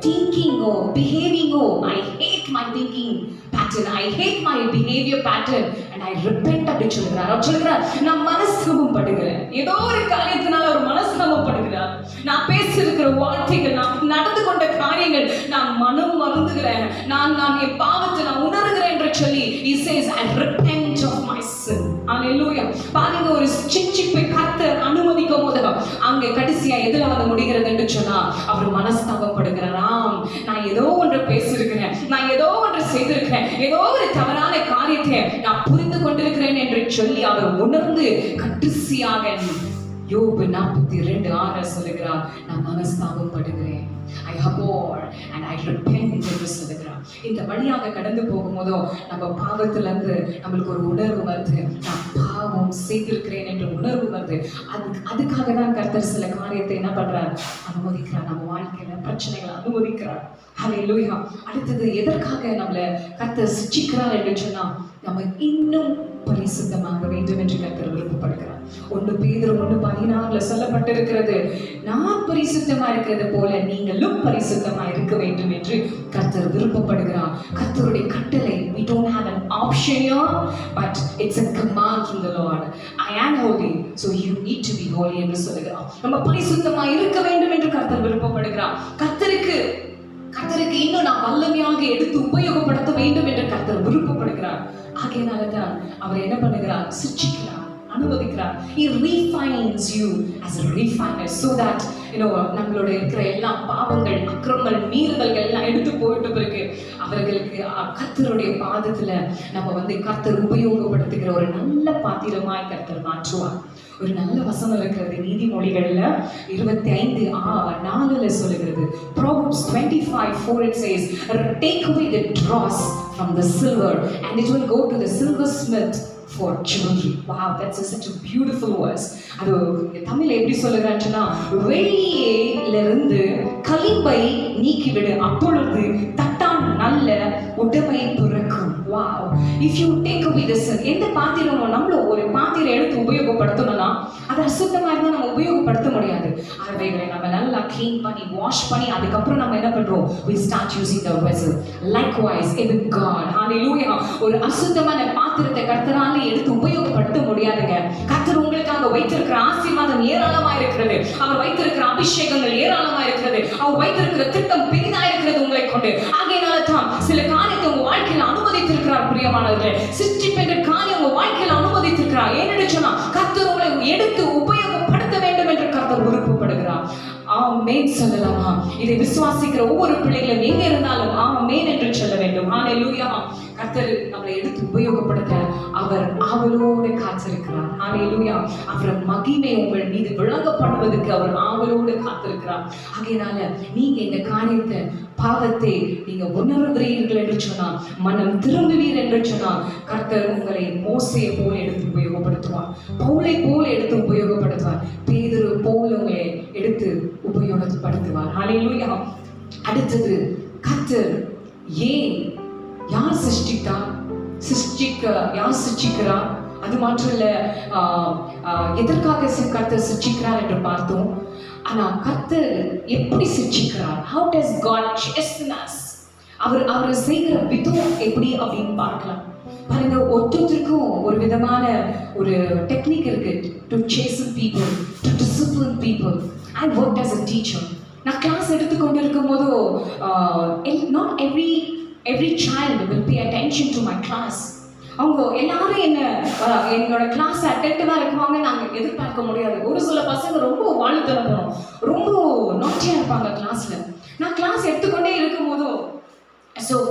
திங்கிங்கோ பிஹேவிங்கோ, I hate my thinking pattern, I hate my behavior pattern and I repent அப்படி சொல்கிறார். அவர் சொல்கிறார், நான் மனஸ்தாபம் படுகிறேன், ஏதோ ஒரு காரியத்தினால ஒரு மனஸ்தாபம் படுகிறார், நான் பேசியிருக்கிற வார்த்தைகள், நான் நடந்து கொண்ட காரியங்கள், நான் மனம் வருந்துகிறேன், நான் என் பாவத்தை நான் உணர்கிறேன் என்று சொல்லி he says, I repent of my sin. ஹalleluya. பாருங்க, ஒரு சிட்சிப்பை கர்த்தர் அனுமதிக்கும் போது அங்கே கடைசியா எதுல வந்து முடிகிறது என்று சொன்னா, அவர் மனஸ்தாபப்படுகிறாராம். நான் ஏதோ ஒன்று பேசியிருக்கிறேன், நான் ஏதோ ஒன்று செய்திருக்கிறேன், ஏதோ ஒரு தவறான காரியத்தை நான் புரிந்து கொண்டிருக்கிறேன் என்று சொல்லி அவர் உணர்ந்து கடைசியாக யோபு 42:6 சொல்லுகிறார், நான் மனஸ்தாபப்படுகிறேன், I abhor and I repent என்று சொல்லுகிறார். இந்த வழியாக கடந்து போகும்போதோ நம்ம பாவத்திலிருந்து நம்மளுக்கு ஒரு உணர்வு வருது, நான் பாவ பாவம் செய்திருக்கிறேன் என்ற உணர்வு வருது. அதுக்காக தான் கர்த்தர் சில காரியத்தை என்ன பண்றார், அனுமதிக்கிறார். நம்ம வாழ்க்கையில பிரச்சனைகளை அனுமதிக்கிறார். ஹல்லேலூயா. அடுத்தது எதற்காக நம்மளை கர்த்தர் சிட்சிக்கிறார் என்று சொன்னா, நம்ம இன்னும் பரிசுத்தமாக வேண்டும் என்று கர்த்தர் விருப்பப்படுகிறார். 1 பேதுரு 1:16 சொல்லப்பட்டிருக்கிறது, நான் பரிசுத்தமா இருக்கிறது போல நீங்களும் பரிசுத்தமா இருக்க வேண்டும் என்று கர்த்தர் விருப்பப்படுகிறார். கர்த்தருடைய கட்டளை, we don't have an option here, but it's a command from the Lord. I am holy, so you need to be holy என்று சொல்லுகிறார். நம்ம பரிசுத்தமா இருக்க வேண்டும் என்று கர்த்தர் விருப்பப்படுகிறார். கர்த்தருக்கு இன்னும் நான் வல்லமையாக எடுத்து உபயோகப்படுத்த வேண்டும் என்று கர்த்தர் விருப்பப்படுகிறார். ஆகையினால்தான் அவர் என்ன பண்ணுகிறார், சிட்சிக்கிறார், அனுமதிக்கிறார். He refines you as a refiner so that நம்மளோட இருக்கிற எல்லா பாவங்கள், அக்கிரமங்கள், மீறுதல்கள் எல்லாம் எடுத்து போயிட்டு பிறகு அவர்களுக்கு கர்த்தருடைய பாதத்துல நம்ம கர்த்தர் உபயோகப்படுத்துகிற ஒரு நல்ல பாத்திரமாய் கர்த்தர் மாற்றுவார். ஒரு நல்ல வசனம் இருக்கிறது நீதிமொழிகள்ல 25:4 சொல்லுகிறது. Proverbs 25:4 it says, take away the dross from the silver and it will go to the silversmith for jewelry. Wow, that's such a beautiful verse. அது தமிழ்ல எப்படி சொல்லுறாங்கன்னா, வெள்ளியிலிருந்து களிம்பை நீக்கிவிடு, அப்பொழுது தட்டான் நல்ல உடைமை பிறக்கும். Wow, if you take away this, எந்த பாத்திரம் நம்மள ஒரு பாத்திரம் எடுத்து உபயோகப்படுத்தணும்னா அது அசுத்தமா இருந்தா நம்ம உபயோகப்படுத்த முடியாது. அவைகளை நம்ம நல்லா க்ளீன் பண்ணி வாஷ் பண்ணி அதுக்கப்புறம் நம்ம என்ன பண்றோம், we start using the vessel. Likewise with God. Hallelujah. ஒரு அசுத்தமான பாத்திரத்தை கர்த்தரால எடுத்து உபயோகப்படுத்த முடியாதுங்க. கர்த்தர் உங்களுக்காக வைத்திருக்கிற ஆசீர்வாதம் ஏராளமா இருக்கிறது. அவர் வைத்திருக்கிற அபிஷேகங்கள் ஏராளமா இருக்கிறது. அவர் வைத்திருக்கிற திட்டம் பெரிதா இருக்கிறது உங்களை கொண்டு. ஆகையினால தான் சில காரியத்தை உங்க வாழ்க்கையில அனுமதித்திருக்கிறார். பிரியமானவர்களே, சிருஷ்டிப்பு என்ற காரியம் உங்க வாழ்க்கையில அனுமதித்திருக்கிறார். ஏன்னு சொன்னா கர்த்தர் உங்களை எடுத்து உபயோகப்படுத்த வேண்டும் என்று கர்த்தர் விருப்பப்படுகிறார். ஆமென் சொல்லலாமா? இதை விசுவாசிக்கிற ஒவ்வொரு பிள்ளைகளும் எங்க இருந்தாலும் ஆமென் என்று சொல்ல வேண்டும். ஹல்லேலூயா. கர்த்தர் நம்மளை எடுத்து உபயோகப்படுத்த அவர் ஆவலோடு காத்திருக்கிறார். ஹல்லேலூயா. அவர் மகிமை உங்கள் மீது விளங்கப்படுவதற்கு அவர் ஆவலோடு காத்திருக்கிறார். ஆகையினால நீங்க இந்த காரியத்தை, பாவத்தை நீங்க உணர்கிறீர்கள் என்று சொன்னா, மனம் திரும்புவீர் என்று சொன்னா, கர்த்தர் உங்களை மோசேயை போல எடுத்து உபயோகப்படுத்துவார், பவுலை போல எடுத்து உபயோகப்படுத்துவார், பேதுரு போல உங்களை எடுத்து உபயோகப்படுத்துவார். ஹல்லேலூயா. அடுத்தது, கர்த்தர் ஏன், யார் சிருஷ்டித்தார், யார் சிருஷ்டிக்கிறார், அது மாத்திரம் இல்ல எதற்காக கர்த்தர் சிருஷ்டிக்கிறார் என்று பார்த்தோம். ஆனா கர்த்தர் எப்படி சிருஷ்டிக்கிறார், how does God chasten us, அவர் செய்கிற விதம் எப்படி அப்படின்னு பார்க்கலாம். பாருங்க, ஒவ்வொருத்தருக்கும் ஒரு விதமான ஒரு டெக்னிக் இருக்கு. to chasten people, to discipline people. I worked as a teacher. நான் கிளாஸ் எடுத்துக்கொண்டு இருக்கும் போது not every child will pay attention to my class. அவங்க எல்லாரும் என்னோட கிளாஸ் அட்டென்டிவா இருக்குவாங்க நாங்கள் எதிர்பார்க்க முடியாது. ஒரு சில பசங்க ரொம்ப வாழுத்தனம் போனோம், ரொம்ப நாட்டியா இருப்பாங்க கிளாஸ்ல. நான் கிளாஸ் எடுத்துக்கொண்டே இருக்கும் போதும்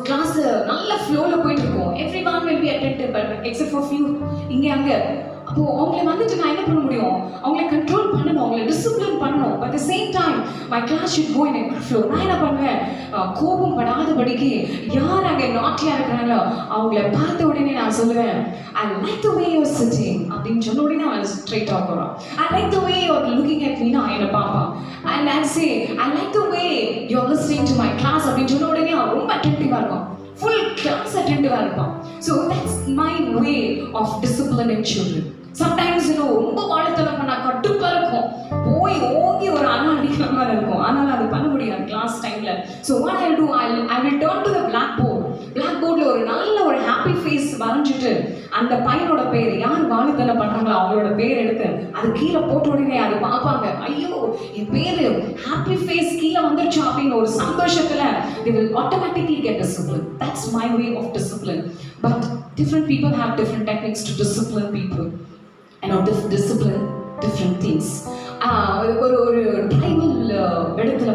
கிளாஸ் நல்ல ஃப்ளோல போயிட்டு இருக்கும். Every one will be attentive but except for few இங்கே அங்கே. அப்போ அவங்களை நான் என்ன பண்ண முடியும், அவங்களை கண்ட்ரோல் பண்ணணும், அவங்களை டிசிப்ளின் பண்ணணும். But the same time my class should go in a good flow. நான் என்ன பண்ணுவேன், கோபம் படாதபடிக்கு யார் அங்கே நாட்டியா இருக்கிறாங்களோ அவங்கள பார்த்த உடனே நான் சொல்லுவேன், I like the way your sitting அப்படின்னு சொன்ன உடனே அவன் ஸ்ட்ரெயிட் ஆஃப் வரும். I like the way your looking at me, நான் என்னை பார்ப்பான். And I say I like the way your listening to my class அப்படின்னு சொன்ன உடனே அவன் ரொம்ப அட்டென்டிவா இருக்கும், ஃபுல் கிளாஸ் அட்டென்டிவா இருப்பான். So that's my way of disciplining children. Sometimes ரொம்ப வாழத்தனம் பண்ணா கட்டுப்பா இருக்கும், போய் ஓங்கி ஒரு அணை அடிக்கிற மாதிரி இருக்கும். ஆனால் அது பண்ண முடியாது கிளாஸ் டைம்ல. So what I do, I will turn to the black போர்டில் ஒரு நல்ல ஒரு ஹாப்பி ஃபேஸ் வரைஞ்சிட்டு அந்த பையனோட பேர், யார் வாழுத்தனம் பண்றாங்களோ அவங்களோட பேர் எடுத்து அது கீழே போட்ட உடனே அது பார்ப்பாங்க, ஐயோ என் பேரு ஹாப்பி ஃபேஸ் கீழே வந்துருச்சு அப்படின்னு ஒரு சந்தோஷத்துல they will automatically get discipline. That's my way of discipline. But different people have different techniques to discipline people. Discipline different things. ஒரு ட்ரைபல் இடத்துல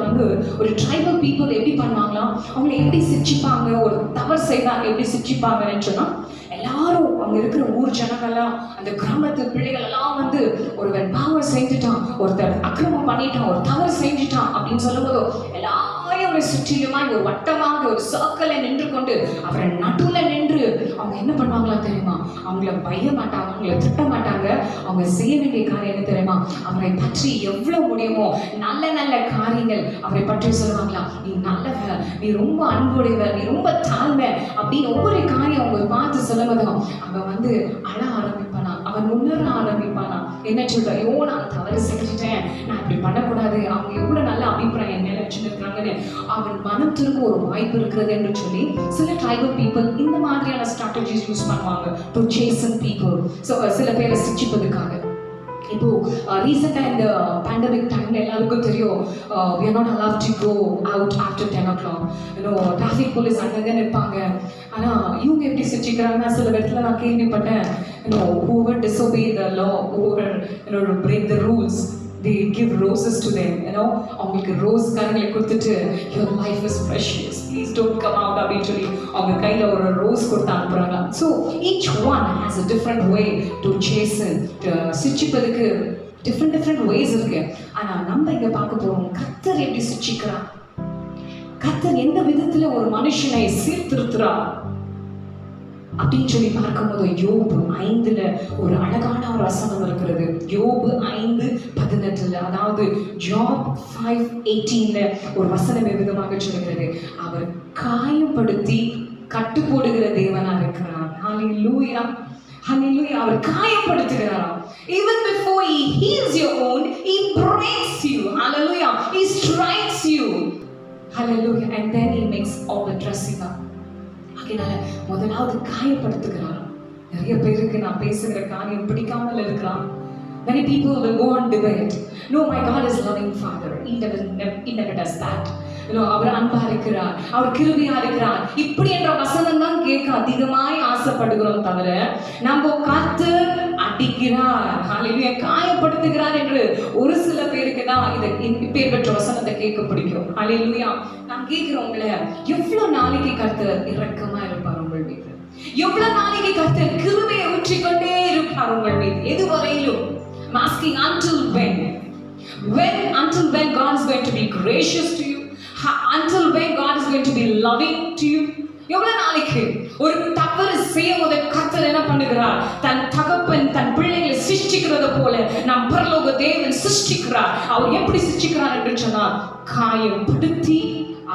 ஒரு ட்ரைபல் பீப்புள் எப்படி பண்ணுவாங்களா, அவங்களை எப்படி சிரிச்சிப்பாங்க, ஒரு தவறு செய்தாங்க எப்படி சிரிச்சிப்பாங்கன்னு சொன்னா, எல்லாரும் அங்க இருக்கிற ஊர் ஜனங்கள்லாம், அந்த கிராமத்து பிள்ளைகள் எல்லாம் ஒருவன் பாவம் செஞ்சுட்டான், ஒருத்தர் அக்கிரமம் பண்ணிட்டான், ஒரு தவறு செஞ்சுட்டான் அப்படின்னு சொல்லும்போது எல்லாரும் அவரை சுற்றிலுமாய் ஒரு வட்டமாக ஒரு சர்க்கிளை நின்று கொண்டு அவரை நடுவில் நின்று அவங்க என்ன பண்ணுவாங்களா தெரியுமா? அவங்கள வைய மாட்டாங்க, அவங்கள திட்ட மாட்டாங்க. அவங்க செய்ய வேண்டிய காரியம் என்ன தெரியுமா? அவரை பற்றி எவ்வளவு முடியுமோ நல்ல நல்ல காரியங்கள் அவரை பற்றி சொல்லுவாங்களா. நீ நல்லவ, நீ ரொம்ப அன்புடையவர், நீ ரொம்ப தாழ்மை அப்படின்னு ஒவ்வொரு காரியம் அவங்க பார்த்து சொல்லுவதும் அவன் வந்து அழ ஆரம்பிப்பானா, அவன் உணர ஆரம்பிப்பானா. என்ன சொல்ற, ஐயோ நான் தவறு செஞ்சுட்டேன், நான் இப்படி பண்ணக்கூடாது, அவங்க எவ்வளவு நல்ல அபிப்பிராயம் என் மேல வச்சுருக்காங்கன்னு அவன் மனம் திரும்ப ஒரு வாய்ப்பு இருக்கிறது என்று சொல்லி சில ட்ரைபல் பீப்புள் இந்த மாதிரியான ஸ்ட்ராட்டஜிஸ் யூஸ் பண்ணுவாங்க டு சேசன் பீப்புள். ஸோ சில பேரை சிச்சிப்பதுக்காக. இப்போ ரீசெண்டாக இந்த பேண்டமிக் டைம்ல எல்லாருக்கும் தெரியும், we are not allowed to go out after 10 o'clock. Traffic police அங்கங்கே நிற்பாங்க. ஆனால் இவங்க எப்படி சிரிச்சுக்கிறாங்கன்னா சில இடத்துல நான் கேள்விப்பட்டேன், whoever disobey the law, whoever break the rules, they give roses to them. அவங்களுக்கு ரோஸ் கரங்களை கொடுத்துட்டு your life is precious, please don't come out அப்படின்னு சொல்லி அவங்க கையில ஒரு ரோஸ் கொடுத்து அனுப்புறாங்க. So each one has a different way to chasten. சிரிச்சுப்பதுக்கு different ways இருக்கு. ஆனா நம்ம இங்க பார்க்க போறோம், கர்த்தர் எப்படி சிரிச்சுக்கிறார், கர்த்தர் எந்த விதத்துல ஒரு மனுஷனை சீர்திருத்துறார் அப்படின்னு சொல்லி பார்க்கும்போது யோபு 5ல ஒரு அழகான ஒரு வசனம் இருக்கிறது. யோபு 5:18, அதாவது ஜாப் 5:18 ஒரு வசனம் விதமாக சொல்கிறது, அவர் காயப்படுத்தி கட்டு போடுகிற தேவனா இருக்கிறார். ஹல்லேலூயா, ஹல்லேலூயா. அவர் காயப்படுத்துகிறாராம். Even before he heals your wound, he breaks you. Hallelujah. He strikes you. Hallelujah. And then he makes all the dressing up. முதலாவது காயப்படுத்துகிறாராம். நிறைய பேருக்கு நான் பேசுகிற காரியம் பிடிக்காமல் இருக்கலாம். Many people will go on debate. No, my God is loving Father. He never does that. அவர் அன்பா இருக்கிறார், அவர் கிருபையா இருக்கிறார், இப்படி என்ற வசனம் தான் கேட்க அதிகமாய் ஆசைப்படுகிறோம் தவிர நம்ம கர்த்தர் அடிக்கிறார், ஹல்லேலூயா, காயப்படுத்துகிறார் என்று ஒரு சில பேருக்கு தான் இதை பேர் பெற்ற வசனத்தை கேட்க பிடிக்கும். ஹல்லேலூயா. நான் கேட்கிறேன் உங்களை, எவ்வளவு நாளைக்கு கர்த்தர் இரக்கமா இருப்பார் உங்கள் மீது? எவ்வளவு நாளைக்கு கர்த்தர் கிருபையை ஊற்றிக்கொண்டே இருப்பார் உங்கள் மீது? எதுவரையிலும்? asking until when? Until when God is going to be gracious to you? Until when God is going to be loving to you? எவ்வளவு நாளைக்கு? ஒரு தவறு செய்யும் போது கர்த்தர் என்ன பண்ணுகிறார்? தன் தகப்பன் தன் பிள்ளைகளை சிருஷ்டிக்கிறது போல நம் பரலோக தேவன் சிருஷ்டிக்கிறார். அவர் எப்படி சிருஷ்டிக்கிறார் என்று சொன்னால் காயப்படுத்தி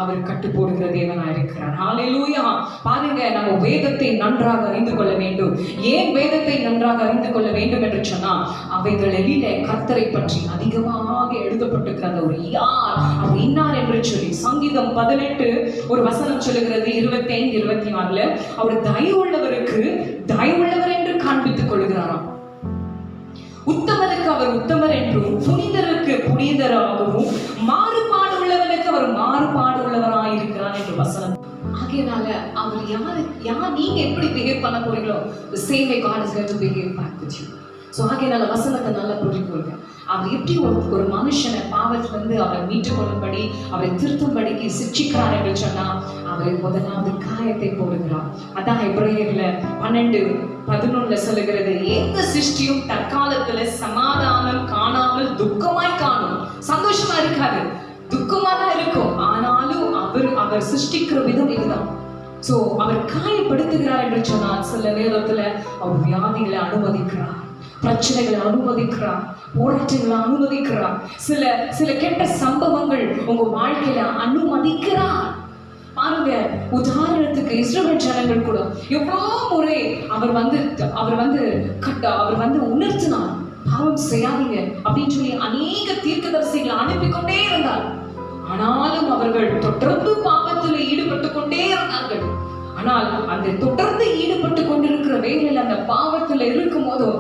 அவர் கட்டு போடுகிற தேவனாக இருக்கிறார். ஹல்லேலூயா. பாருங்க, நம்ம வேதத்தை நன்றாக அறிந்து கொள்ள வேண்டும். ஏன் வேதத்தை நன்றாக அறிந்து கொள்ள வேண்டும் என்று சொன்னால் அவைகளிலே கர்த்தரை பற்றி அதிகமாக எழுதப்பட்டிருக்கிறது. ஒரு யார், அவர் இன்னார் என்று சொல்லி சங்கீதம் 18 ஒரு வசனம் சொல்லுகிறது, 25, 26 அவர் தயவுள்ளவருக்கு தயவுள்ளவர் என்று காண்பித்துக் கொள்கிறாராம். உத்தமருக்கு அவர் உத்தமர் என்றும் புனிதருக்கு புனிதராகவும் மாறுபாடு உள்ளவனுக்கு அவர் மாறுபாடு உள்ளவராக இருக்கிறார் என்று வசனம். ஆகையினால அவர் யார் நீங்க எப்படி பிஹேவ் பண்ண போறீங்களோ the same way God is going to behave back with you. So ஆகையினால வசனத்தை நல்லா புரிஞ்சுக்கொள்ளுங்க. அவர் எப்படி ஒரு மனுஷனை பாவத்திலிருந்து அவரை மீட்டுக் கொள்ளும்படி அவரை திருத்தும்படிக்கு சிக்ஷிக்கிறார் என்று சொன்னா அவரை முதலாவது காயத்தை போடுகிறார். அதான் எபிரேயர்ல 12:11 சொல்லுகிறது, எந்த சிருஷ்டியும் தற்காலத்துல சமாதானம் காணாமல் துக்கமாய் காணும். சந்தோஷமா இருக்காது, துக்கமா தான் இருக்கும். ஆனாலும் அவர் சிருஷ்டிக்கிற விதம் இதுதான். சோ அவர் காயப்படுத்துகிறார் என்று சொன்னால் சில நேரத்துல அவர் வியாதிகளை அனுமதிக்கிறார், பிரச்சனைகளை அனுமதிக்கிறார், போராட்டங்களை அனுமதிக்கிறார், சில கெட்ட சம்பவங்கள் உங்க வாழ்க்கையில அனுமதிக்கிறார். பாருங்க, உதாரணத்துக்கு இஸ்ரவேல் ஜனங்கள் கூட எவ்வளவு முறை அவர் வந்து உணர்த்தினார், பாவம் செய்யாதீங்க அப்படின்னு சொல்லி அநேக தீர்க்கதரிசிகளை அனுப்பி கொண்டே இருந்தார். ஆனாலும் அவர்கள் தொடர்ந்து பாவத்தில் ஈடுபட்டு கொண்டே இருந்தார்கள். ஆனால் அந்த தொடர்ந்து ஈடுபட்டு கொண்டிருக்கிற வேலையில் அந்த பாவத்துல இருக்கும் போதும்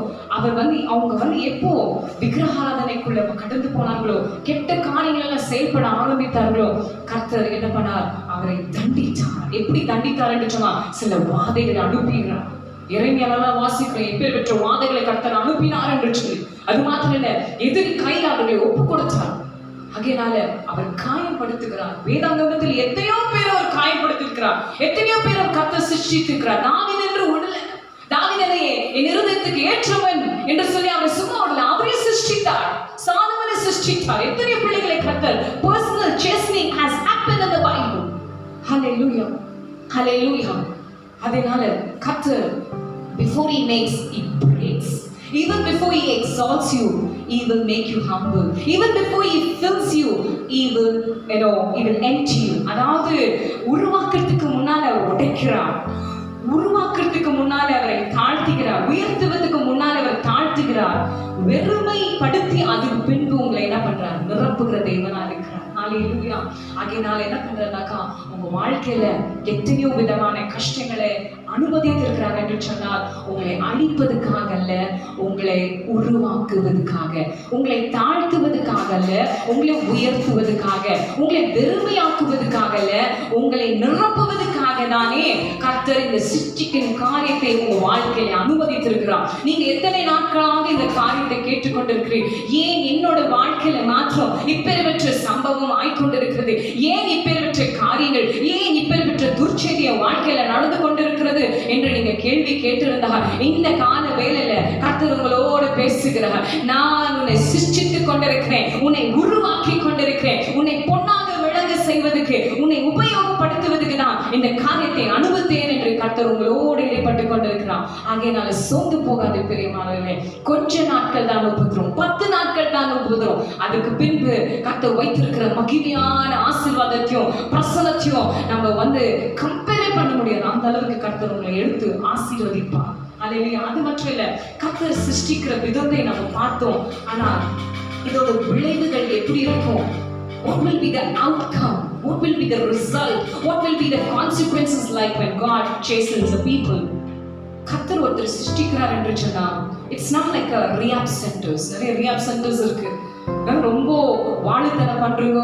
அவங்க எப்போ விக்கிரகாராதனைக்குள்ள கடந்து போனார்களோ, கெட்ட காரியங்களை செயல்பட ஆரம்பித்தார்களோ, கர்த்தர் என்ன பண்ணார்? அவரை தண்டித்தார். எப்படி தண்டித்தார் என்று சொன்னா சில வாதைகளை அனுப்பினார். இறைமையாளெல்லாம் வாசிக்கிறேன், எப்பேர் பெற்ற வாதைகளை கர்த்தர் அனுப்பினார் என்று சொல்லி. அது மாத்திரம் இல்ல, எதிரி கையில் அவர்களை ஒப்பு கொடுத்தார். ஆகையினால அவர் காயப்படுத்துகிறார். வேதாங்கமத்தில் எத்தனையோ பேர் அவர் காயப்படுத்திருக்கிறார், எத்தனையோ பேர் அவர் கர்த்தர் சிருஷ்டித்திருக்கிறார். தாவீது என்று விடல, தாவீதை என் இருதயத்துக்கு ஏற்றவன் என்று சொல்லி அவரை சும்மா விடல, அவரே சிருஷ்டித்தார், சாலமோனை சிருஷ்டித்தார். எத்தனையோ பிள்ளைகளை கர்த்தர் personal chastening has happened in the Bible. Hallelujah, hallelujah, அதனால கர்த்தர் before he breaks. Even before he exalts you, he will make you humble. Even before he fills you, he will empty you. அதாவது உருவாக்குறதுக்கு முன்னால அவர் உடைக்கிறார், உருவாக்குறதுக்கு முன்னால அவரை தாழ்த்துகிறார், உயர்த்துவதற்கு முன்னால அவர் தாழ்த்துகிறார், வெறுமைப்படுத்தி அதுக்கு பின்பு உங்களை என்ன பண்றார், நிரப்புகிற தேவனா இருக்கிறார். ஹalleluya. ஆகையினால என்ன பண்றதுனாக்கா, உங்க வாழ்க்கையில எத்தனையோ விதமான கஷ்டங்களை அனுமதித்திருக்கிறார் என்று சொன்னால் உங்களை அழிப்பதுக்காக அல்ல, உங்களை உருவாக்குவதற்காக, உங்களை தாழ்த்துவதற்காக அல்ல, உங்களை உயர்த்துவதற்காக, உங்களை வெறுமையாக்குவதற்காக அல்ல, உங்களை நிரப்புவதற்காக தானே கர்த்தர் இந்த சிருஷ்டிக்கும் காரியத்தை உங்க வாழ்க்கையில அனுமதித்திருக்கிறார். நீங்க எத்தனை நாட்களாக இந்த காரியத்தை கேட்டுக்கொண்டிருக்கிறீர்கள்? ஏன் என்னோட வாழ்க்கையில மாற்றம் இப்பேற்பட்ட சம்பவம் ஆய்கொண்டிருக்கிறது? ஏன் இப்பேற்பட்ட காரியங்கள், ஏன் இப்பேற்பட்ட துர்ச்செய்திய வாழ்க்கையில நடந்து கொண்டிருக்கிறது என்று நீங்க கேள்வி கேட்டிருந்தால் இந்த கால வேளையில கர்த்தர் உங்களோடு பேசுகிறார். நான் உன்னை சிருஷ்டித்துக் கொண்டிருக்கிறேன், உன்னை உருவாக்கி கொண்டிருக்கிறேன், உன்னை பொன்னாக விளங்க செய்வதற்கு, உன்னை உபயோகப்படுத்துவதற்கு தான் இந்த காரியத்தை அனுபவித்தேன் என்று கர்த்தர் உங்களோடு இடைப்பட்டுக் கொண்டிருக்கிறார். ஆகையினால சோர்ந்து போகாது பிரியமானவர்களே. கொஞ்ச நாட்கள் தான் உபத்திரம், 10 நாட்கள் தான் உபத்திரம். அதுக்கு பின்பு கர்த்தர் வைத்திருக்கிற மகிமையான ஆசீர்வாதத்தையும் பிரசன்னத்தையும் நம்ம கம்பேர் பண்ண முடியாது. அந்த அளவுக்கு கர்த்தர் உங்களை எடுத்து ஆசீர்வதிப்பார். அது மட்டும் இல்ல, கர்த்தர் சிருஷ்டிக்கிற விதத்தை நம்ம பார்த்தோம். ஆனா இதோட விளைவுகள் எப்படி இருக்கும்? What will be the outcome? What will be the result? What will be the consequences like when God chastens the people? கர்த்தர் ஒருத்தர் சிருஷ்டிக்கிறார் என்று சொன்னா, it's not like a rehab centers. நிறைய rehab centers இருக்கு. ரொம்ப வாழுத்தனம் பண்றவங்க,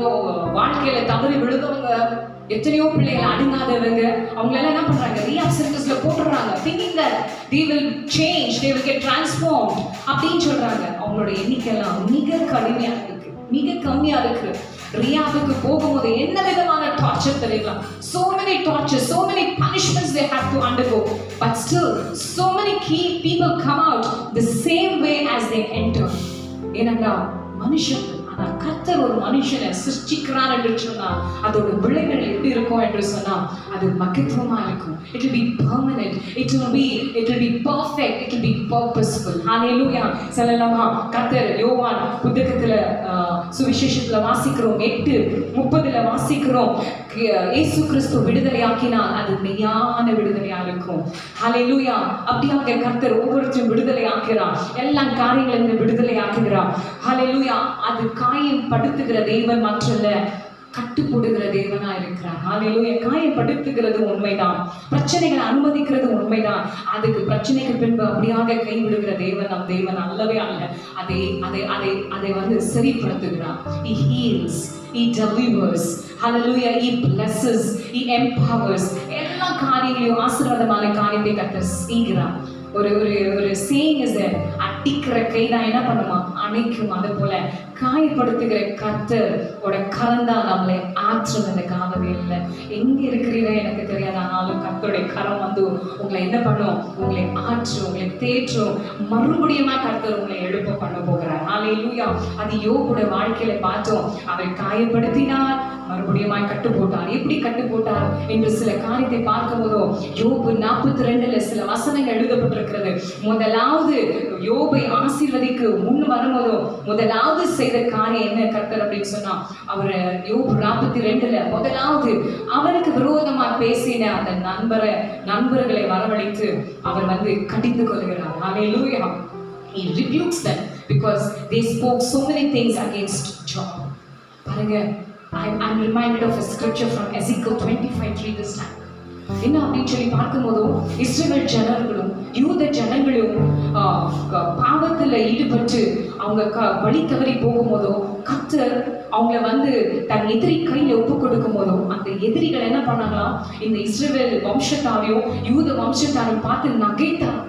வாழ்க்கையில தவறி விழுந்தவங்க, எத்தனையோ பிள்ளைகள் அடங்காதவங்க, அவங்க எல்லாம் என்ன பண்றாங்க, rehab centersல போட்டுறாங்க, thinking that they will change, they will get transformed அப்படின்னு சொல்றாங்க. அவங்களோட எண்ணிக்கை எல்லாம் மிக கடுமையா இருக்கு, மிக கம்மியா இருக்கு. ரியாபுக்கு போகும்போது என்ன விதமான டார்ச்சர் தெரியுமா? So many tortures, so many punishments they have to undergo, but still so many key people come out the same way as they enter. ஏனென்றா மனுஷன், ஆனா கர்த்தர் ஒரு மனுஷனை சிருஷ்டிக்கிறார் என்று சொன்னா அதோட விளைவுகள் எப்படி இருக்கும் என்று சொன்னா அது மகத்துவமா இருக்கும். It will be permanent, it will be perfect, it will be purposeful. Hallelujah. சொல்லலாமா? கர்த்தர் யோவான் புத்தகத்துல சுவிசேஷத்துல வாசிக்கிறோம், 8:30 வாசிக்கிறோம், இயேசு கிறிஸ்து விடுதலையாக்கினால் அது மெய்யான விடுதலையா இருக்கும். ஹalleluya. அப்படியாக கர்த்தர் ஒவ்வொருத்தரும் விடுதலை ஆக்குகிறார், எல்லா காரியங்களிலிருந்து விடுதலை ஆக்குகிறார். ஹalleluya. அது காயம் படுத்துகிற தேவன் மற்றல்ல, கட்டுப்படுகிற தேவனா இருக்கிறார். ஹalleluya. காயப்படுத்துகிறது உண்மைதான், பிரச்சனைகளை அனுமதிக்கிறது உண்மைதான். அதுக்கு பிரச்சனைக்கு பின்பு அப்படியாக கைவிடுகிற தேவன் நம் தேவன் அல்லவே அல்ல. அதை சரிப்படுத்துகிறார். He heals, he delivers. Hallelujah. He blesses, he empowers. எல்லா காரியங்களையும் ஆசீர்வாதமான காரியத்தை கர்த்தர் செய்கிறார். ஒரு saying is there, அடிக்கிற கைதான் என்ன பண்ணுமா, அணைக்கும். அது போல காயப்படுத்துகிற கர்த்தர் ஓட கரம் தான் நம்மளை ஆற்றும். இந்த காலவே இல்லை, எங்க இருக்கிறீங்க எனக்கு தெரியாது, ஆனாலும் கர்த்தருடைய கரம் உங்களை என்ன பண்ணும், உங்களை ஆற்றும், உங்களை தேற்றும், மறுபடியும் கர்த்தர் உங்களை எழுப்ப பண்ண போகிறார். ஹalleluya. அது யோபுட வாழ்க்கையில பார்த்தோம். அவர் காயப்படுத்தினார், மறுபடியும் கட்டு போட்டார். எப்படி கட்டு போட்டார் என்று சில காரியத்தை பார்க்கும் போதோ யோபு 42 சில வசனங்கள் எழுதப்பட்டிருக்கிறது. முதலாவது யோபை ஆசீர்வதிக்கு முன் வரும்போதோ முதலாவது செய்த காரியம் என்ன கர்த்தர் அப்படின்னு சொன்னா, அவர் யோபு 42 முதலாவது அவனுக்கு விரோதமா பேசின அந்த நண்பர்களை வரவழைத்து அவர் கடிந்து கொள்கிறார். ஹalleluya. He rebukes them because they spoke so many things against Job. பாருங்க, I'm reminded of a scripture from Ezekiel 25:3 this time. என்ன அப்படின்னு சொல்லி பார்க்கும்போதும் இஸ்ரவேல் ஜனங்களும் யூத ஜனங்களும் பாவத்துல ஈடுபட்டு அவங்க வழி தவறி போகும்போதோ கர்த்தர் அவங்கள தன் எதிரி கையில ஒப்பு கொடுக்கும் போதும் அந்த எதிரிகள் என்ன பண்ணாங்களாம், இந்த இஸ்ரவேல் வம்சத்தாரையும் யூத வம்சத்தாரையும் பார்த்து நகைத்தரம்.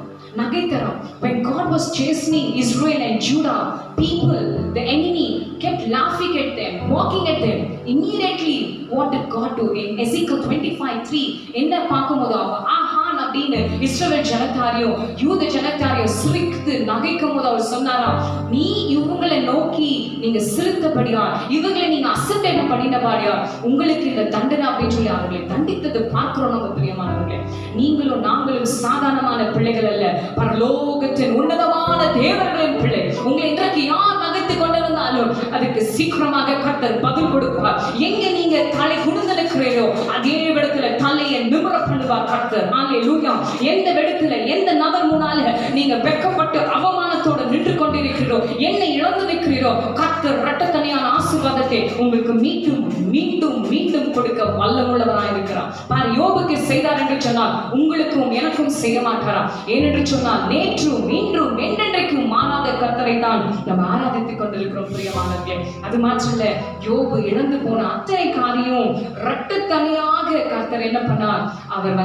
When God was chastening Israel and Judah, people, the enemy kept laughing at them, mocking at them. Immediately what did God do? In Ezekiel 25:3 என்ன பார்க்கும்போது அவங்க ஆஹா அப்படின்னு இஸ்ரவேல் ஜனத்தாரையும் யூத ஜனத்தாரையும் சிரித்து நகைக்கும் போது அவர் சொன்னாராம், நீ இவங்களை நோக்கி நீங்க சிரித்தபடியா, இவங்களை நீங்க அசட்டை பண்ணினபடியா உங்களுக்கு இந்த தண்டனை அப்படின்னு சொல்லி அவர்களை தண்டித்தது பார்க்கிறோம். நம்ம பிரியமானவர்களே, நீங்களும் நாங்களும் சாதாரணமான பிள்ளைகள் அல்ல, பரலோகத்தின் உன்னதமான தேவர்களின் பிள்ளை. உங்களை இன்றைக்கு யார் நகைத்து கொண்டிருந்தாலும் அதுக்கு சீக்கிரமாக கர்த்தர் பதில் கொடுப்பார். எங்க நீங்க தலை குனிந்து நிற்கிறீரோ அதே இடத்துல தலையை நிமிர பண்ணுவார் கர்த்தர். ஹல்லேலூயா. எந்த இடத்துல எந்த நபர் முன்னால நீங்க வெட்கப்பட்டு அவமானத்தோடு நின்று கொண்டிருக்கிறீரோ, என்னை இழந்து நிற்கிறீரோ, கர்த்தர் இரட்டத்தனையான ஆசீர்வாதத்தை உங்களுக்கு மீண்டும் மீண்டும் மீண்டும் கொடுக்க வல்லமுள்ளவராய் இருக்கிறார். பார், யோபுக்கு செய்தார் என்று சொன்னால் உங்களுக்கும் எனக்கும் செய்ய மாட்டாரா? ஏனென்று சொன்னால் நேற்றும் இன்றும் என்றென்றைக்கும் மாறாத கர்த்தரை தான் நம்ம ஆராதித்துக் கொண்டிருக்கிறோம் பிரியமானவர்களே. அது மாத்திரல்ல, யோபு இழந்து போன அத்தனை காரியம் இரட்டத்தனையாக கர்த்தர் என்ன பண்ணார்? அவர்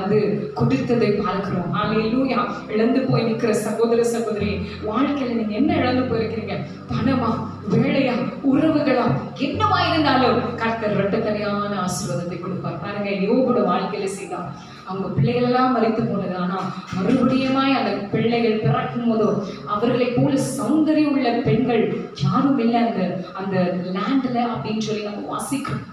கொடுத்ததை பார்க்கிறோம். ஹல்லேலூயா. இழந்து போய் நிற்கிற சகோதர சகோதரி, வாழ்க்கையில நீங்க என்ன இழந்து போயிருக்கிறீங்க? பணமா, வேலையா, உறவுகளா, என்னவா இருந்தாலும் கர்த்தர் இரட்டத்தனையான ஆசீர்வாதத்தை கொடுப்பார். பாருங்க, யோபோட வாழ்க்கையில செய்தார். அவங்க பிள்ளைகள் எல்லாம் மறித்து போனது, ஆனா மறுபடியுமாய் அந்த பிள்ளைகள் பிறக்கும் போதோ அவர்களை போல சௌந்தரியம் உள்ள பெண்கள் யாரும் இல்லை அந்த லேண்ட்ல அப்படின்னு சொல்லி நம்ம வாசிக்கிறோம்.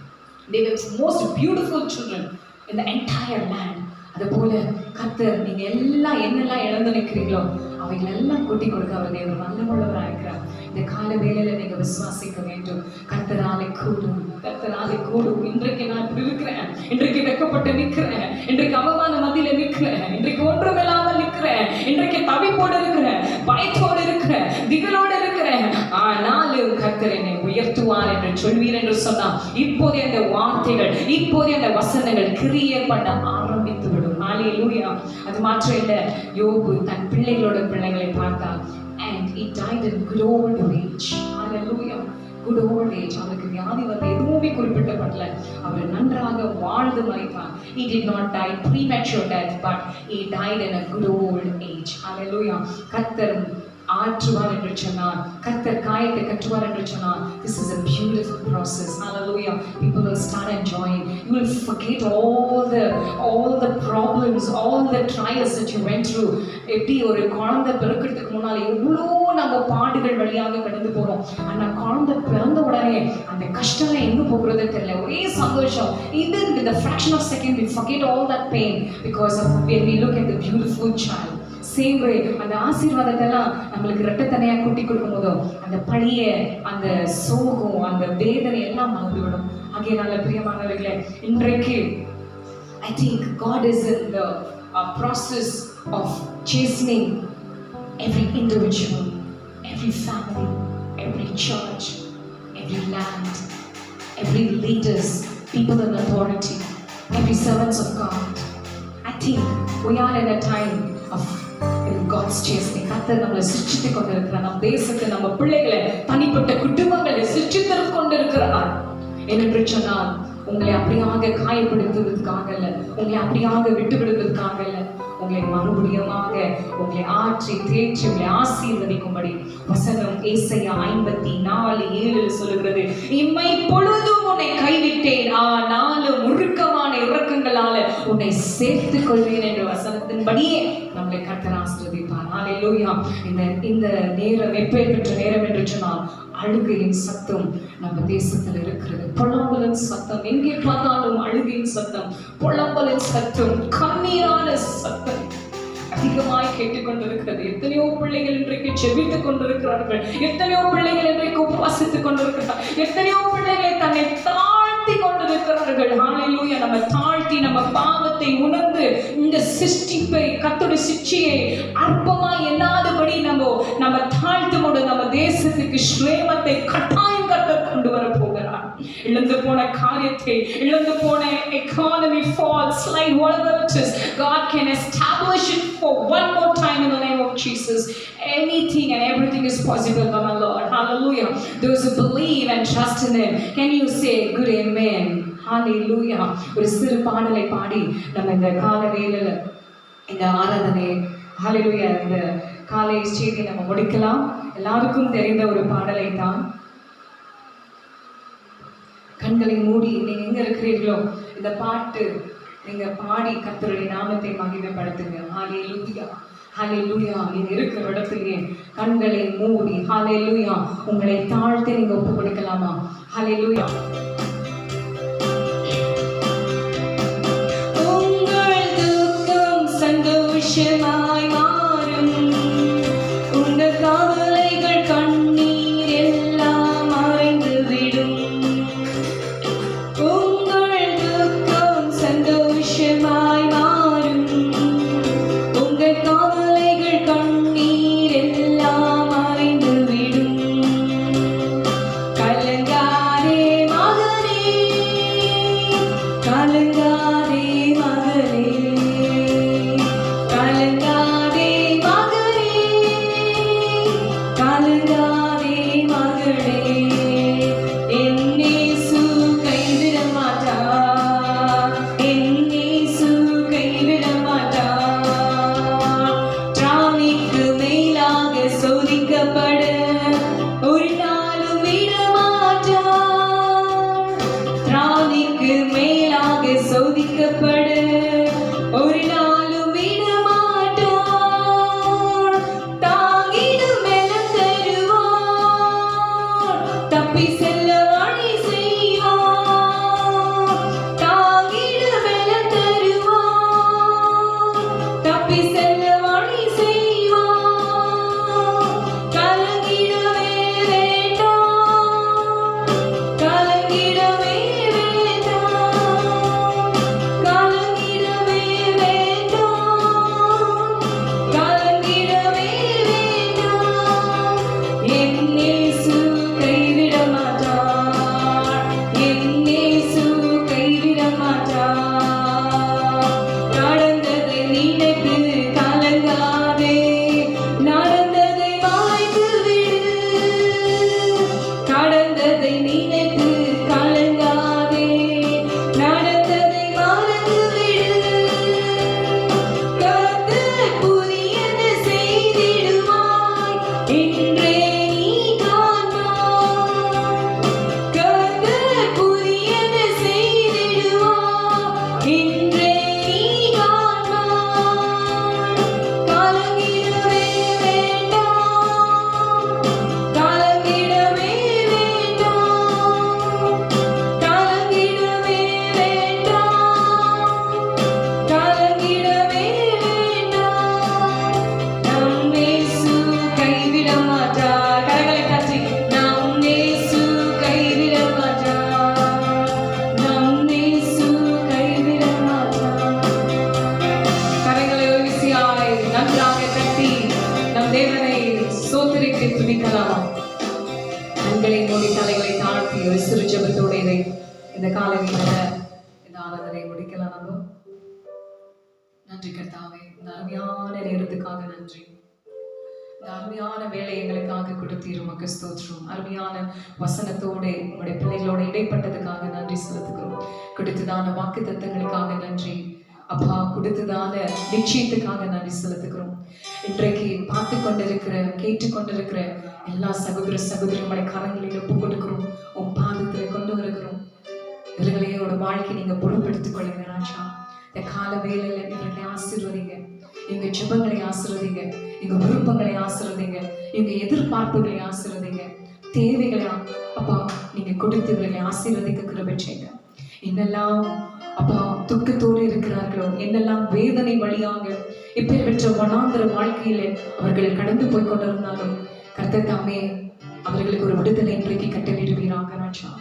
They were most beautiful children in the entire land. அதுபோல கர்த்தர் நீங்க எல்லாம் என்னெல்லாம் இழந்து நிற்கிறீங்களோ அவைகள் எல்லாம் கூட்டி கொடுக்க அவர் தேவன் வல்லமுள்ளவராக இருக்கிறார். இந்த கால வேளையில நீங்க விசுவாசிக்க வேண்டும். கர்த்தராலே கூடும், கர்த்தராலே கூடும். இன்றைக்கு நான் இப்படி இருக்கிறேன், இன்றைக்கு வெட்கப்பட்டு நிற்கிறேன், இன்றைக்கு அவமான மத்தியில நிற்கிறேன், இன்றைக்கு ஒன்றுமில்லாமல் நிற்கிறேன், இன்றைக்கு தவிப்போடு இருக்கிறேன், பயத்தோடு இருக்கிறேன், திகழோடு இருக்கிறேன், ஆனாலும் கர்த்தர் என்னை உயர்த்துவார் என்று சொல்வீர் என்று சொன்னால் இப்போதே அந்த வார்த்தைகள், இப்போதே அந்த வசனங்கள் கிரியை பண்ண ஆரம்பித்து விடும். ஹல்லேலூயா. அது மாத்திரம் இல்லை, யோபு தன் பிள்ளைகளோட பிள்ளைகளை பார்த்தார். And he died in good old age. Hallelujah. Good old age. அவருக்கு வியாதி எதுவுமே குறிப்பிட்டப்படல. அவர் நன்றாக வாழ்ந்து மரித்தார். He did not die premature death, but he died in a good old age. Hallelujah. கர்த்தர் ஆற்றுவார் என்று சொன்னார், கர்த்தர் காயத்தை கட்டுவார் என்று சொன்னார். This is a beautiful process. Hallelujah. People will start enjoying. You will forget all the problems, all the trials that you went through. எப்படி ஒரு குழந்தை பிறக்கிறதுக்கு முன்னால எவ்வளோ நம்ம பாடுகள் வழியாக கடந்து போறோம். ஆனா குழந்தை பிறந்த உடனே அந்த கஷ்டம் எங்க போகிறதே தெரியல, ஒரே சந்தோஷம். Even with a fraction of a second we forget all that pain because of when we look at the beautiful child. Same way அந்த ஆசீர்வாதத்தை எல்லாம் நம்மளுக்கு இரட்டத்தனையா கூட்டி கொடுக்கும் போதோ அந்த பழைய அந்த சோகம், அந்த வேதனை எல்லாம் மறந்துவிடும். ஆகிய நல்ல பிரியமானவர்களே, இன்றைக்கு I think God is in the process of chastening every individual, every family, every church, every land, every leaders, people in authority, every servants of God. I think we are in a time of God's chastening. கர்த்தர் நம்மளை சிருஷ்டித்துக் கொண்டிருக்கிறார். நம் தேசத்தை, நம்ம பிள்ளைகளை, தனிப்பட்ட குடும்பங்களை சிருஷ்டித்துக் கொண்டிருக்கிறார். என்று சொன்னால் உங்களை அப்படியாக காயப்படுத்துவதற்காக அல்ல, உங்களை அப்படியாக விட்டு விடுவதற்காக அல்ல, உங்களை மறுபடியுமாக உங்களை ஆற்றி தேற்றி உங்களை ஆசீர்வதிக்கும்படி வசனம் ஏசாயா 54:7 சொல்லுகிறது. இம்மை பொழுதும் உன்னை கைவிட்டேன், ஆனாலும் உருக்கமான இரக்கங்களால உன்னை சேர்த்துக் கொள்வேன் என்ற வசனத்தின்படியே நம்மளை கர்த்தர் ஆசீர்வதிப்பார். ஹல்லேலூயா. இந்த நேரம் எப்பேற்பட்ட நேரம் என்று சொன்னால் அழுகையின் சத்தம் நம்ம தேசத்தில் இருக்கிறது. புலம்பலின் சத்தம், எங்கே பார்த்தாலும் அழுகையின் சத்தம், புலம்பலின் சத்தம், கண்ணீரான சத்தம் அதிகமாய் கேட்டுக்கொண்டிருக்கிறது. எத்தனையோ பிள்ளைகள் இன்றைக்கு செபித்துக் கொண்டிருக்கிறார்கள், எத்தனையோ பிள்ளைகள் இன்றைக்கு உபவாசித்துக் கொண்டிருக்கிறார்கள், எத்தனையோ பிள்ளைகளை தன்னை தாழ்த்தி கொண்டிருக்கிறார்கள். ஹல்லேலூயா. நம்ம தாழ்த்தி நம்ம பாவத்தை உணர்ந்து இந்த சிருஷ்டிப்பை, கர்த்தருடைய சிட்சியை அற்பமாய் எண்ணாதபடி நம்ம தாழ்த்தும் போது நம்ம தேசத்துக்கு ஸ்ரேமத்தை கட்டாயம் கர்த்தர் கொண்டு வர போகிறார். இழந்து போன காரியத்தை, இழந்து போன economy fall, slide, whatever it is, God can establish it for one more time in the name of Jesus. Anything and everything is possible by my Lord. Hallelujah. Those who believe and trust in Him, can you say good amen? Hallelujah. ஒரு சிறு பாடலை பாடி நம்ம இந்த கால வேளையில இந்த ஆராதனை, ஹalleluya, இந்த காலை செய்தி நம்ம முடிக்கலாம். எல்லாருக்கும் தெரிந்த ஒரு பாடலை தான். கண்களை மூடி நீங்க எங்க இருக்கிறீர்களோ இந்த பாட்டு நீங்க பாடி கர்த்தருடைய நாமத்தை மகிமைப்படுத்துங்க. ஹalleluya ஹalleluya. நீங்க இருக்கிற இடத்திலேயே கண்களை மூடி ஹalleluya உங்களை தாழ்த்தி நீங்க ஒப்பு கொடுக்கலாமா? ஹalleluya. உங்கள் துக்கம் சந்தோஷமாய் மாறும், உங்கள் கவலைகள் கண்ணீர் எல்லாம் மறைந்து விடும். உங்கள் துக்கம் சந்தோஷமாய் மாறும், உங்கள் கவலைகள் கண்ணீர் எல்லாம் மறைந்து விடும். கலங்காதே மகனே, கலங்காதே மகளே, கலங்காதே மகனே, கலங்காதே மகளே. என் இயேசு கைவிட மாட்டார், என் இயேசு கைவிட மாட்டார். திராணிக்கு மேலாக சோதிக்கப்பட ஒரு நாளும் விட மாட்டார். திராணிக்கு மேலாக சோதிக்கப்பட ஒரு நாளும் விட மாட்டார். தாங்கிடும் பலம் தருவார், தப்பி செல்ல வழி செய்வார். தாங்கிடும் பலம் தருவார், தப்பி செல்ல வழி செய்வார். கலங்கிடவே வேண்டாம், கலங்கிடவே வேண்டாம், கலங்கிடவே வேண்டாம், கலங்கிடவே வேண்டாம். என் இயேசு கைவிட மாட்டார், என் இயேசு கைவிட மாட்டார். நடந்ததை நினைத்து கலங்காதே, நடந்ததை மறைத்து விடு. கடந்ததை நினைத்து கலங்காதே, நடந்ததை மறந்து விடு. கர்த்தர் புதியது செய்திடுவாய், இன்றே நீ காண்பாய். கர்த்தர் புதியது செய்திடுவாய், இன்றே நீ காண்பாய். கலங்கிடவே வேண்டாம், கலங்கிடவே வேண்டாம், கலங்கிடவே வேண்டாம், கலங்கிடவே வேண்டாம். நம் இயேசு கைவிட மாட்டார். கரங்களை தட்டி நம் இயேசு கைவிட மாட்டார், நம் இயேசு கைவிட மாட்டார். கரங்களை ஒரு விசியாய் நன்றாக தட்டி நம் தேவனை சோதரித்து துதிக்கலாம். கண்களை மூடி தலைகளை தாழ்த்தி ஒரு சிறு ஜெபத்தோட இந்த காலையில இந்த ஆராதனை முடிக்கலாம். நம்ம நன்றி கர்த்தாவே, இந்த அருமையான நேரத்துக்காக நன்றி. இந்த அருமையான வேலை எங்களுக்காக கொடுத்தீர், உமக்கு ஸ்தோத்திரம். அருமையான வசனத்தோட உங்களுடைய பிள்ளைகளோட இடைப்பட்டதுக்காக நன்றி செலுத்துகிறோம். கொடுத்ததான வாக்கு தத்தங்களுக்காக நன்றி அப்பா, கொடுத்ததான நிச்சயத்துக்காக நன்றி செலுத்துகிறோம். இன்றைக்கு பார்த்து கொண்டிருக்கிற கேட்டு கொண்டிருக்கிற எல்லா சகோதர சகோதரிகளுடைய கரங்களில் ஒப்பு கொடுக்கிறோம், உன் பாதத்தில் கொண்டு வருகிறோம். இவர்களையோட வாழ்க்கை நீங்க பொறுப்பெடுத்துக் கொள்ளுங்க ராஜா. இந்த கால வேலையில இவர்களை ஆசீர்வதிங்க, எங்க ஜெபங்களை ஆசீர்வதிங்க, எங்க விருப்பங்களை ஆசீர்வதிங்க, எங்க எதிர்பார்ப்புகளை ஆசீர்வதிங்க, தேவைகளை அப்பா நீங்க கொடுத்து இவர்களை ஆசீர்வதிக்க கிருபை செய்யுங்க. என்னெல்லாம் அப்பா துக்கத்தோடு இருக்கிறார்களோ, என்னெல்லாம் வேதனை வழியாக இப்பேற்பட்ட வனாந்தர வாழ்க்கையில அவர்கள் கடந்து போய் கொண்டிருந்தாலும் கர்த்தர் தாமே அவர்களுக்கு ஒரு விடுதலை இன்றைக்கு கட்டளையிடுவீராக ராஜா.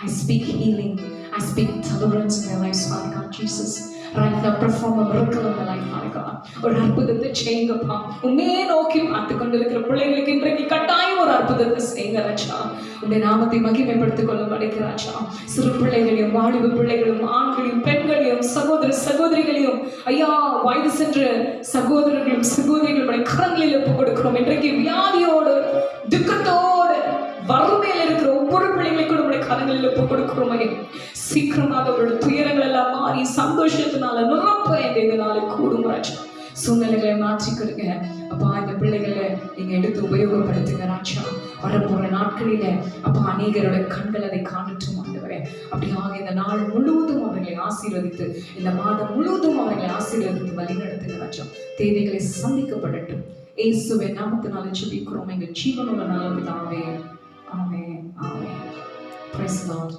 I speak healing, I speak deliverance in their lives, Father God Jesus. Right now, perform a miracle in their life, Father God. ஒரு அற்புதத்தை செய்யுங்கப்பா. உண்மையே நோக்கி பார்த்து கொண்டிருக்கிற பிள்ளைகளுக்கு இன்றைக்கு கட்டாயம் ஒரு அற்புதத்தை செய்யுங்க ராஜா. உடைய நாமத்தை மகிமைப்படுத்திக் கொள்ள ராஜா. சிறு பிள்ளைகளையும் வாலிப பிள்ளைகளையும் ஆண்களையும் பெண்களையும் சகோதர சகோதரிகளையும் ஐயா வயது சென்ற சகோதரர்களும் சகோதரிகளுடைய கரங்களில் ஒப்பு கொடுக்கிறோம். இன்றைக்கு வியாதியோடு துக்கத்தோடு வறுமையில் இருக்கிற ஒவ்வொரு பிள்ளைகளுக்கும் நம்முடைய கரங்களில் ஒப்பு கொடுக்கிறோம். சீக்கிரமாக அவருடைய துயரங்கள் எல்லாம் மாறி சந்தோஷத்தினால நிரப்ப எங்களால கூடும் ராஜா. சூழ்நிலைகளை மாற்றிக்கிடுங்க அப்பா. இந்த பிள்ளைகளை நீங்க எடுத்து உபயோகப்படுத்துங்க ராஜா. வரப்போற நாட்களில அப்பா அநேகரோட கண்கள் அதை காணட்டும் ஆண்டவரே. அப்படியாக இந்த நாள் முழுவதும் அவர்களை ஆசீர்வதித்து, இந்த மாதம் முழுவதும் அவர்களை ஆசீர்வதித்து வழிநடத்துங்க ராஜா. தேவைகளை சந்திக்கப்படட்டும். இயேசுவின் நாமத்தினாலே ஜெபிக்கிறோம் எங்கள் ஜீவனுள்ள நல்ல பிதாவே. ஆமென். ஆமென். Praise the Lord.